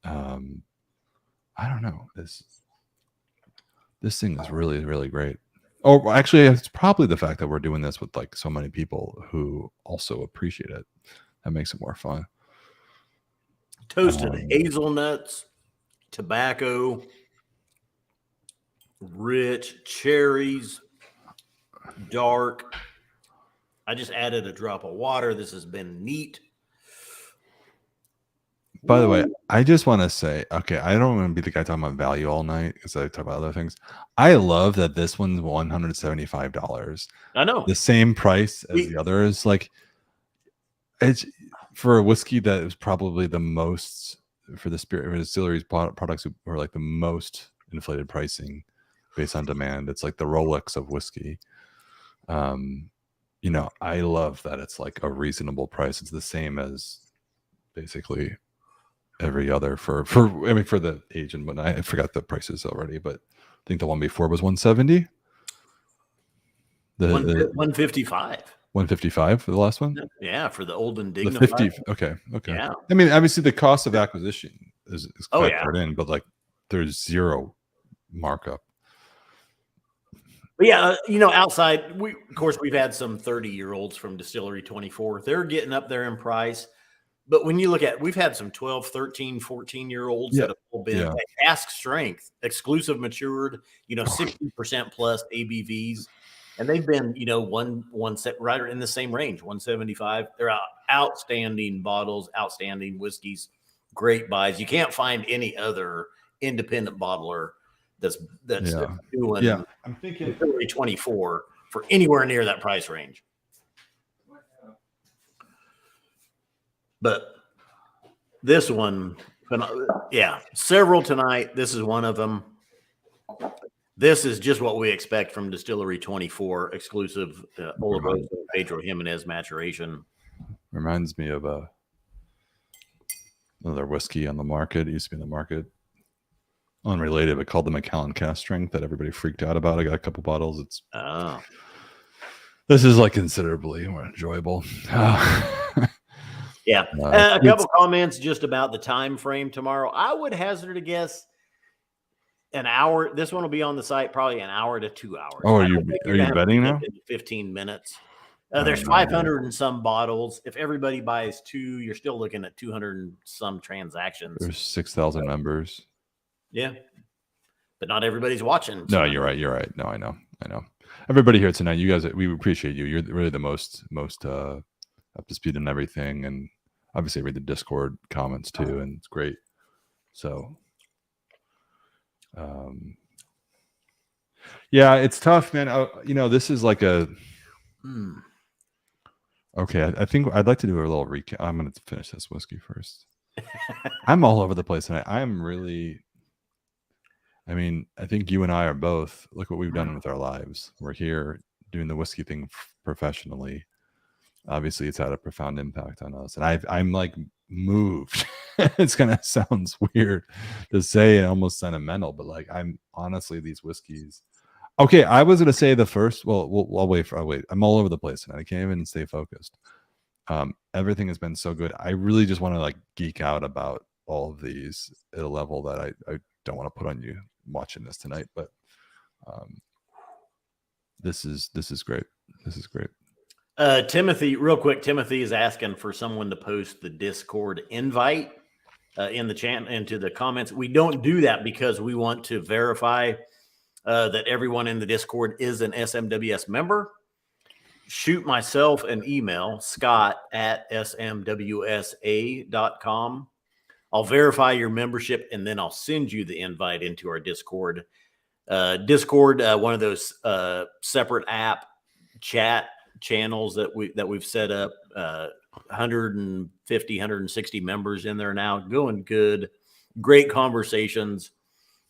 Speaker 2: I don't know. This thing is really, really great. Oh, actually, it's probably the fact that we're doing this with like so many people who also appreciate it. That makes it more fun.
Speaker 1: Toasted hazelnuts, tobacco, rich cherries, dark. I just added a drop of water. This has been neat.
Speaker 2: By the way, I just want to say, okay, I don't want to be the guy talking about value all night because I talk about other things. I love that this one's $175.
Speaker 1: I know.
Speaker 2: The same price as the others. Like, it's for a whiskey that is probably the most for the spirit distilleries products who are like the most inflated pricing based on demand. It's like the Rolex of whiskey. You know, I love that it's like a reasonable price. It's the same as basically every other for the age and whatnot. I forgot the prices already, but I think the one before was 170. The
Speaker 1: 155.
Speaker 2: 155 for the last one.
Speaker 1: Yeah, for the old and
Speaker 2: The
Speaker 1: dignified.
Speaker 2: 50. Okay.
Speaker 1: Yeah.
Speaker 2: I mean, obviously the cost of acquisition is factored in, but like there's zero markup.
Speaker 1: But yeah, you know, outside, of course, we've had some 30-year-olds from Distillery 24. They're getting up there in price. But when you look at, we've had some 12, 13, 14-year-olds that have been cask strength, exclusive matured, you know, 60% plus ABVs. And they've been, you know, one set right in the same range, 175. They're outstanding bottles, outstanding whiskeys, great buys. You can't find any other independent bottler that's doing
Speaker 2: I'm thinking
Speaker 1: 24 for anywhere near that price range. But this one, several tonight. This is one of them. This is just what we expect from Distillery 24 exclusive Oloroso Pedro Jimenez maturation.
Speaker 2: Reminds me of another whiskey on the market. It used to be in the market. Unrelated, but called the Macallan Cask Strength that everybody freaked out about. I got a couple bottles. This is like considerably more enjoyable.
Speaker 1: Yeah. A couple comments just about the time frame tomorrow. I would hazard a guess an hour. This one will be on the site probably an hour to 2 hours.
Speaker 2: Oh, are you betting now?
Speaker 1: 15 minutes. There's 500 and some bottles. If everybody buys 2, you're still looking at 200 and some transactions.
Speaker 2: There's 6,000 members.
Speaker 1: Yeah. But not everybody's watching.
Speaker 2: No, you're right. No, I know. Everybody here tonight, you guys, we appreciate you. You're really the most up to speed on everything, and obviously read the Discord comments too, and it's great. So yeah, it's tough, man. You know, this is like a okay, I think I'd like to do a little recap. I'm going to finish this whiskey first. I'm all over the place tonight. I'm really, I mean, I think you and I are both, look what we've done with our lives. We're here doing the whiskey thing professionally. Obviously, it's had a profound impact on us. And I'm like moved. It's kind of sounds weird to say and almost sentimental, but like I'm honestly, these whiskeys. Okay, I was going to say the first, well, I'll wait. I'm all over the place tonight. I can't even stay focused. Everything has been so good. I really just want to like geek out about all of these at a level that I don't want to put on you watching this tonight, but this is great. This is great.
Speaker 1: Timothy, real quick, Timothy is asking for someone to post the Discord invite in the chat into the comments. We don't do that because we want to verify that everyone in the Discord is an SMWS member. Shoot myself an email, scott@smwsa.com. I'll verify your membership, and then I'll send you the invite into our Discord. Discord, one of those separate app chat channels that we've set up. 150, 160 members in there now, going good, great conversations.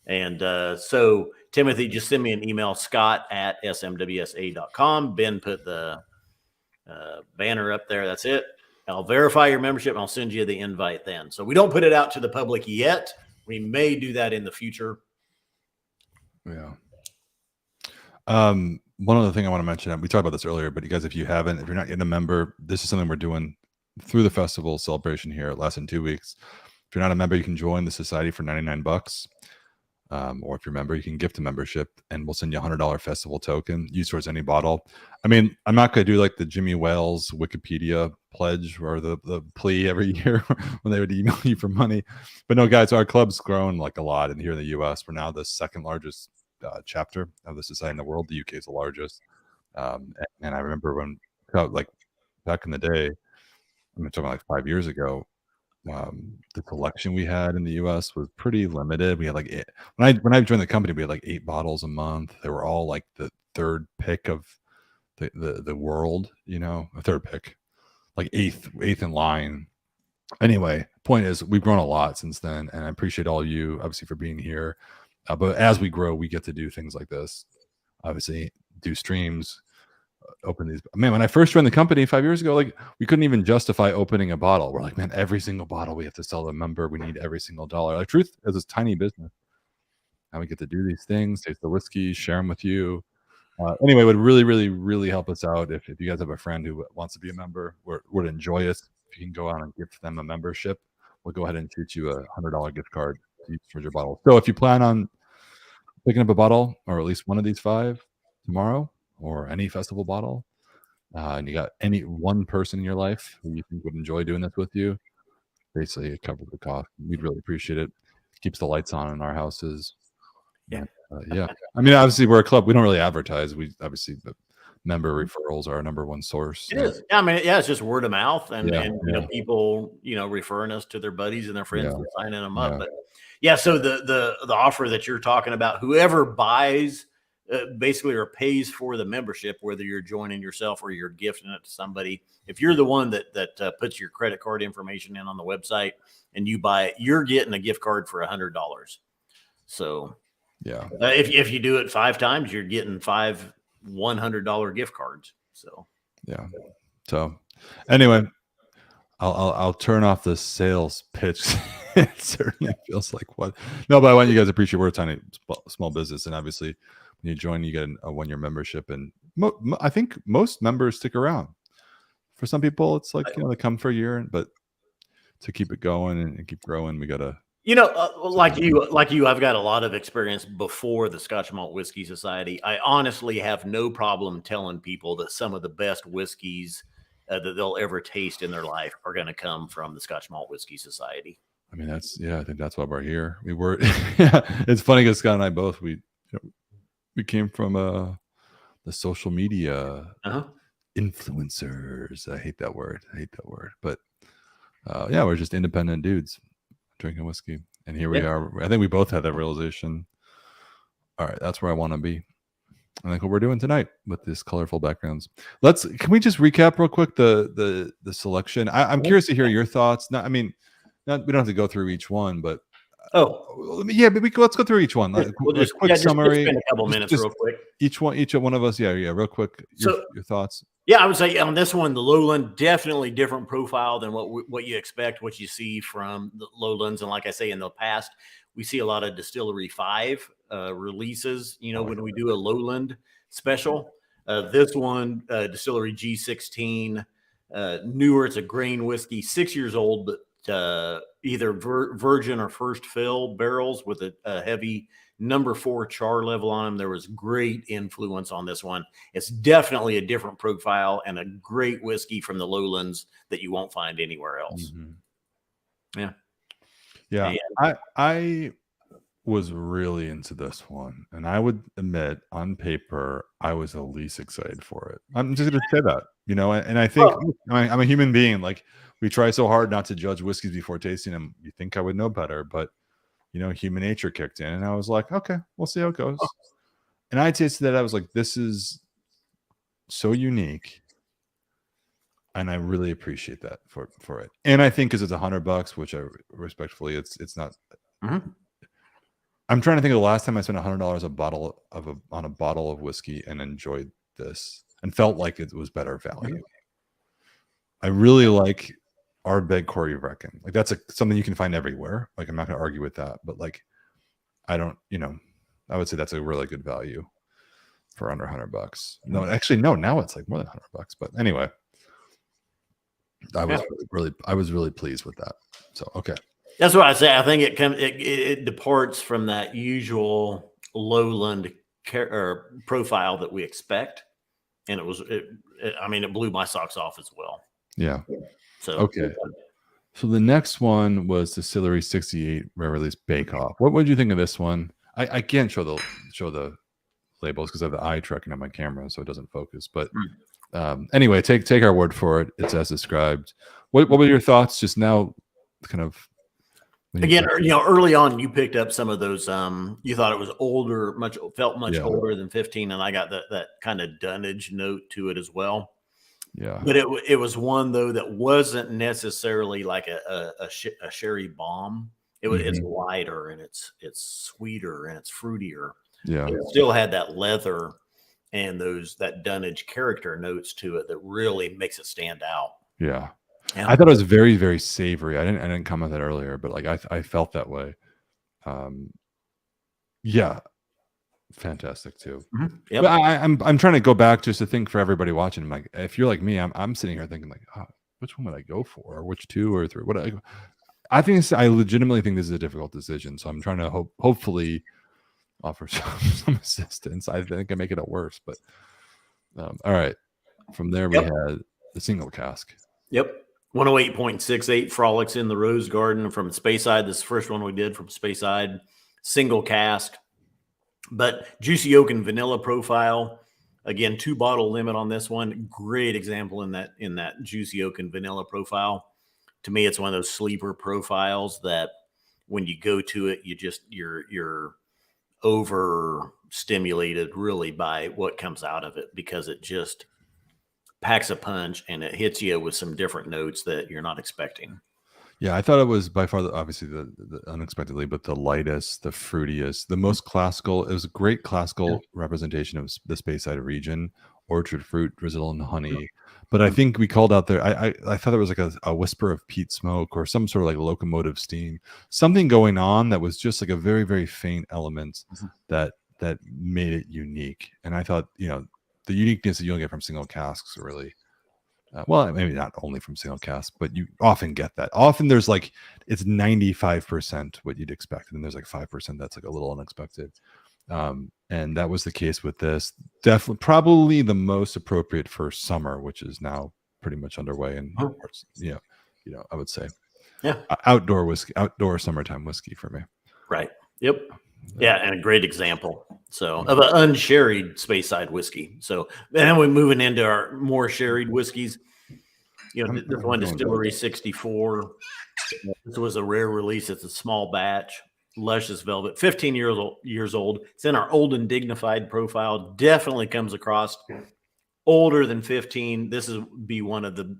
Speaker 1: And so Timothy, just send me an email, scott@smwsa.com. Ben put the banner up there. That's it. I'll verify your membership and I'll send you the invite then. So we don't put it out to the public yet. We may do that in the future.
Speaker 2: Yeah. One other thing I want to mention, we talked about this earlier, but you guys, if you're not yet a member, this is something we're doing through the festival celebration here. It lasts in 2 weeks. If you're not a member, you can join the society for $99. Or if you're a member, you can gift a membership, and we'll send you a $100 festival token. Use towards any bottle. I mean, I'm not going to do like the Jimmy Wales Wikipedia pledge or the plea every year when they would email you for money. But no, guys, our club's grown like a lot. And here in the U.S., we're now the second largest chapter of the society in the world. The UK is the largest. And I remember when, like back in the day, I'm talking like 5 years ago, the collection we had in the US was pretty limited. We had like when I joined the company, we had like 8 bottles a month. They were all like the third pick of the world, a third pick, like eighth in line. Anyway, point is, we've grown a lot since then, and I appreciate all of you, obviously, for being here. But as we grow, we get to do things like this. Obviously, do streams, open these. Man, when I first joined the company 5 years ago, like we couldn't even justify opening a bottle. We're like, man, every single bottle we have to sell to a member. We need every single dollar. Like, truth is, this tiny business. Now we get to do these things, taste the whiskey, share them with you. Anyway, it would really, really, really help us out if you guys have a friend who wants to be a member or would enjoy it. If you can go out and give them a membership, we'll go ahead and shoot you a $100 gift card to use for your bottle. So if you plan on picking up a bottle, or at least one of these 5 tomorrow, or any festival bottle, and you got any one person in your life who you think would enjoy doing this with you, basically it covers the cost. We'd really appreciate it. Keeps the lights on in our houses.
Speaker 1: Yeah.
Speaker 2: Yeah. I mean, obviously we're a club. We don't really advertise. We obviously, the member referrals are our number one source.
Speaker 1: It is. I mean, it's just word of mouth and people, referring us to their buddies and their friends and signing them up. But yeah, so the offer that you're talking about, whoever buys basically or pays for the membership, whether you're joining yourself or you're gifting it to somebody, if you're the one that puts your credit card information in on the website and you buy it, you're getting a gift card for $100. So
Speaker 2: yeah,
Speaker 1: if you do it 5 times, you're getting 5 $100 gift cards. So
Speaker 2: yeah. So anyway, I'll turn off the sales pitch. It certainly feels like what. No, but I want you guys to appreciate we're a tiny small business, and obviously when you join, you get a 1-year membership, and I think most members stick around. For some people, it's like they come for a year, but to keep it going and keep growing, we gotta.
Speaker 1: Like you, I've got a lot of experience before the Scotch Malt Whiskey Society. I honestly have no problem telling people that some of the best whiskeys that they'll ever taste in their life are going to come from the Scotch Malt Whiskey Society.
Speaker 2: I mean, I think that's why we're here. We were. Yeah, it's funny because Scott and I both we came from the social media influencers. I hate that word. But yeah, we're just independent dudes drinking whiskey, and here we are. I think we both had that realization. All right, that's where I want to be. I think what we're doing tonight with this colorful backgrounds. Can we just recap real quick the selection? I'm curious to hear your thoughts. We don't have to go through each one, but let's go through each one.
Speaker 1: We'll just
Speaker 2: quick summary.
Speaker 1: Spend a couple minutes real quick.
Speaker 2: Each one of us. Yeah, real quick. Your thoughts.
Speaker 1: Yeah, I would say on this one, the Lowland, definitely different profile than what you expect, what you see from the Lowlands. And like I say, in the past, we see a lot of Distillery 5 releases, when we do a Lowland special. This one, Distillery G16, newer. It's a grain whiskey, 6 years old, but either virgin or first fill barrels with a heavy number 4 char level on them. There was great influence on this one. It's definitely a different profile and a great whiskey from the Lowlands that you won't find anywhere else.
Speaker 2: Mm-hmm. Yeah. I was really into this one, and I would admit on paper I was the least excited for it. I'm just going to say that, and I think I'm a human being. Like, we try so hard not to judge whiskeys before tasting them. You think I would know better, but human nature kicked in, and I was like, okay, we'll see how it goes. And I tasted that. I was like, this is so unique, and I really appreciate that for it. And I think because it's $100, which I respectfully, it's not.
Speaker 1: Mm-hmm.
Speaker 2: I'm trying to think of the last time I spent $100 on a bottle of whiskey and enjoyed this and felt like it was better value. Mm-hmm. I really like Ardbeg Corey Vrecken. Like, that's something you can find everywhere. Like, I'm not going to argue with that, but like, I don't, I would say that's a really good value. for under $100. No, actually, no. Now it's like more than $100. But anyway, I was really pleased with that. So okay,
Speaker 1: that's what I say. I think it departs from that usual lowland profile that we expect, and it blew my socks off as well.
Speaker 2: Yeah.
Speaker 1: So
Speaker 2: okay. So the next one was Distillery 68 Rare Release Bake Off. What did you think of this one? I can't show the labels because I have the eye tracking on my camera, so it doesn't focus. But anyway, take our word for it. It's as described. What were your thoughts just now? Kind of
Speaker 1: again, early on, you picked up some of those. You thought it was older, felt much older than 15, and I got that kind of dunnage note to it as well.
Speaker 2: Yeah,
Speaker 1: but it was one though that wasn't necessarily like a sherry bomb. It's lighter and it's sweeter and it's fruitier.
Speaker 2: Yeah,
Speaker 1: it still had that leather and that dunnage character notes to it that really makes it stand out.
Speaker 2: Yeah, I thought it was very, very savory. I didn't comment that earlier, but like I felt that way. Yeah. Fantastic too.
Speaker 1: Yep.
Speaker 2: But I'm trying to go back just to think for everybody watching. Like, if you're like me, I'm sitting here thinking like, which one would I go for, or which 2 or 3? I legitimately think this is a difficult decision. So I'm trying to hopefully offer some assistance. I think I make it worse, but all right. From there we had the single cask.
Speaker 1: Yep. 108.68 Frolics in the Rose Garden from Speyside. This is the first one we did from Speyside. Single cask. But juicy oak and vanilla profile. Again, 2-bottle limit on this one. Great example in that juicy oak and vanilla profile. To me, it's one of those sleeper profiles that when you go to it, you're overstimulated really by what comes out of it, because it just packs a punch and it hits you with some different notes that you're not expecting.
Speaker 2: Yeah, I thought it was by far, obviously, the unexpectedly, but the lightest, the fruitiest, the most classical. It was a great classical representation of the Speyside region, orchard fruit, drizzle, and honey. But I think we called out there, I thought there was like a whisper of peat smoke or some sort of like locomotive steam, something going on that was just like a very, very faint element that made it unique. And I thought, the uniqueness that you'll get from single casks really. Well, maybe not only from single cask, but you often get that. Often there's like, it's 95% what you'd expect, and then there's like 5% that's like a little unexpected. And that was the case with this. Definitely, probably the most appropriate for summer, which is now pretty much underway. And I would say, outdoor whiskey, outdoor summertime whiskey for me.
Speaker 1: Right. Yep. Yeah, and a great example. So of an unsherried Speyside whiskey. So then we're moving into our more sherried whiskeys. This one, Distillery 64. This was a rare release. It's a small batch, luscious velvet, 15 years old. It's in our old and dignified profile. Definitely comes across older than 15. This is be one of the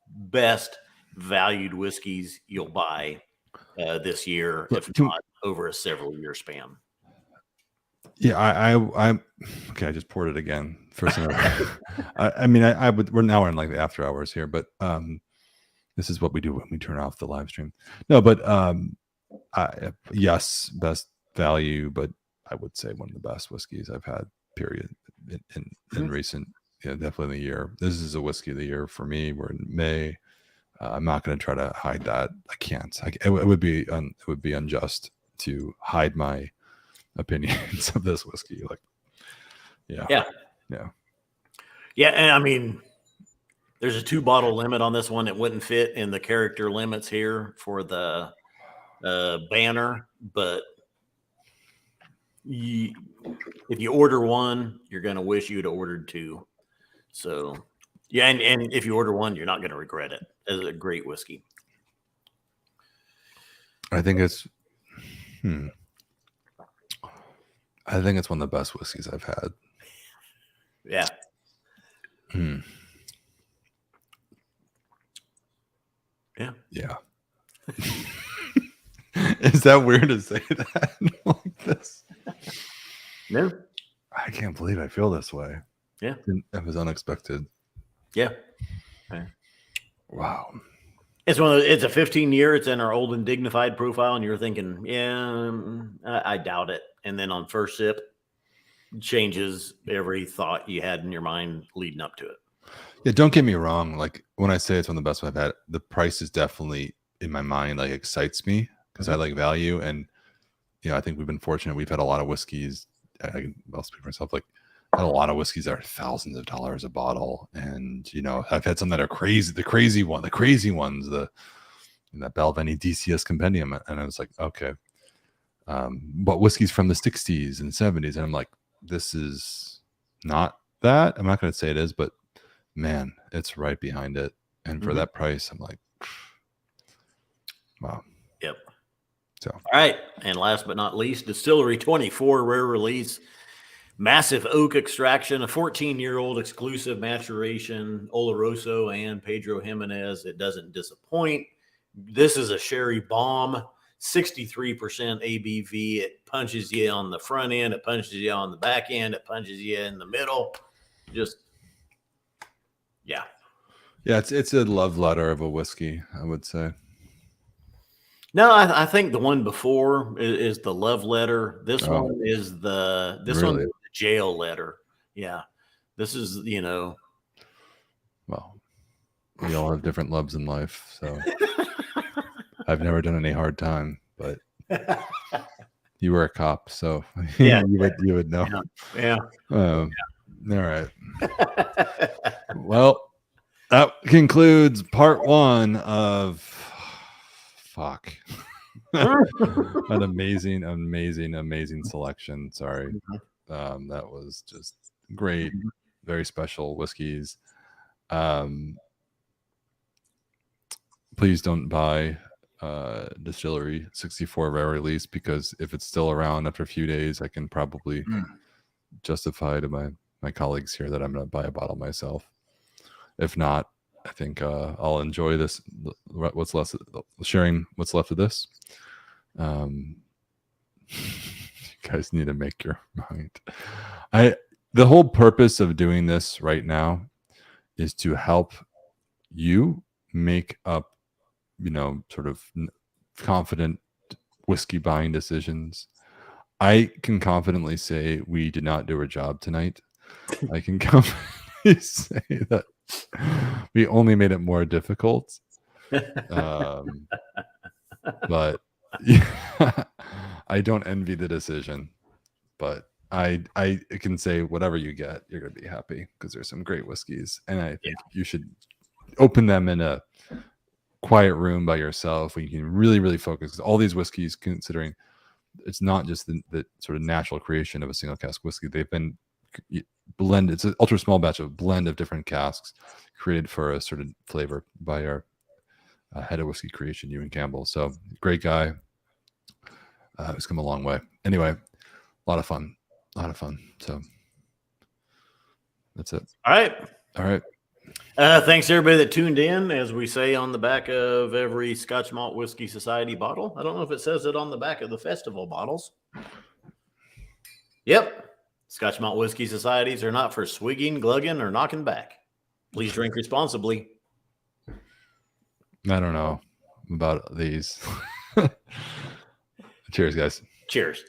Speaker 1: best valued whiskeys you'll buy this year, if not over a several year span.
Speaker 2: Yeah, I'm okay. I just poured it again. First thing I would. We're now in like the after hours here, but this is what we do when we turn off the live stream. No, but yes, best value, but I would say one of the best whiskeys I've had. Period. In recent, definitely in the year. This is a whiskey of the year for me. We're in May. I'm not going to try to hide that. I can't. It would be unjust to hide my opinions of this whiskey. Like, yeah. And
Speaker 1: I mean, there's a 2-bottle limit on this one. It wouldn't fit in the character limits here for the banner, but if you order one, you're going to wish you'd ordered 2. So yeah, and if you order one, you're not going to regret it. It's a great whiskey.
Speaker 2: I think it's one of the best whiskeys I've had.
Speaker 1: Yeah.
Speaker 2: Yeah. Is that weird to say that like this?
Speaker 1: No.
Speaker 2: I can't believe I feel this way.
Speaker 1: Yeah.
Speaker 2: It was unexpected.
Speaker 1: Yeah.
Speaker 2: Wow.
Speaker 1: It's it's a 15-year. It's in our old and dignified profile, and you're thinking, I doubt it. And then on first sip, changes every thought you had in your mind leading up to it.
Speaker 2: Yeah, don't get me wrong. Like when I say it's one of the best I've had, the price is definitely in my mind, like excites me because I like value. And, I think we've been fortunate. We've had a lot of whiskeys. I'll speak for myself. Like, had a lot of whiskeys that are thousands of dollars a bottle. And, I've had some that are crazy, the crazy ones, that Balvenie DCS compendium. And I was like, okay. But whiskeys from the 60s and 70s. And I'm like, this is not that. I'm not going to say it is, but man, it's right behind it. And for that price, I'm like, wow.
Speaker 1: Yep.
Speaker 2: So,
Speaker 1: all right. And last but not least, Distillery 24 rare release, massive oak extraction, a 14-year-old exclusive maturation, Oloroso and Pedro Jimenez. It doesn't disappoint. This is a sherry bomb, 63% ABV. It punches you on the front end. It punches you on the back end. It punches you in the middle. Just, yeah.
Speaker 2: Yeah, it's a love letter of a whiskey, I would say.
Speaker 1: No, I think the one before is the love letter. This one is the one is the jail letter. Yeah. This is,
Speaker 2: Well, we all have different loves in life, so I've never done any hard time, but you were a cop, so
Speaker 1: yeah,
Speaker 2: you would know.
Speaker 1: Yeah.
Speaker 2: All right. Well, that concludes part 1 of an amazing selection. Sorry. That was just great. Very special whiskeys. Please don't buy Distillery 64 rare release, because if it's still around after a few days, I can probably justify to my colleagues here that I'm going to buy a bottle myself. If not, I think I'll enjoy this. Sharing what's left of this. You guys need to make your mind. The whole purpose of doing this right now is to help you make up, sort of confident whiskey buying decisions. I can confidently say we did not do our job tonight. I can confidently say that we only made it more difficult. But yeah, I don't envy the decision, but I can say whatever you get, you're going to be happy, because there's some great whiskeys, and I think you should open them in a quiet room by yourself where you can really, really focus. 'Cause all these whiskeys, considering it's not just the sort of natural creation of a single cask whiskey, they've been blended. It's an ultra small batch of blend of different casks created for a certain flavor by our head of whiskey creation, Ewan Campbell. So great guy. He's come a long way. Anyway, a lot of fun. So that's it.
Speaker 1: All right.
Speaker 3: Thanks everybody that tuned in. As we say on the back of every Scotch Malt Whiskey Society bottle. I don't know if it says it on the back of the festival bottles. Yep. Scotch Malt Whiskey Societies are not for swigging, glugging, or knocking back. Please drink responsibly.
Speaker 2: I don't know about these. Cheers, guys.
Speaker 3: Cheers.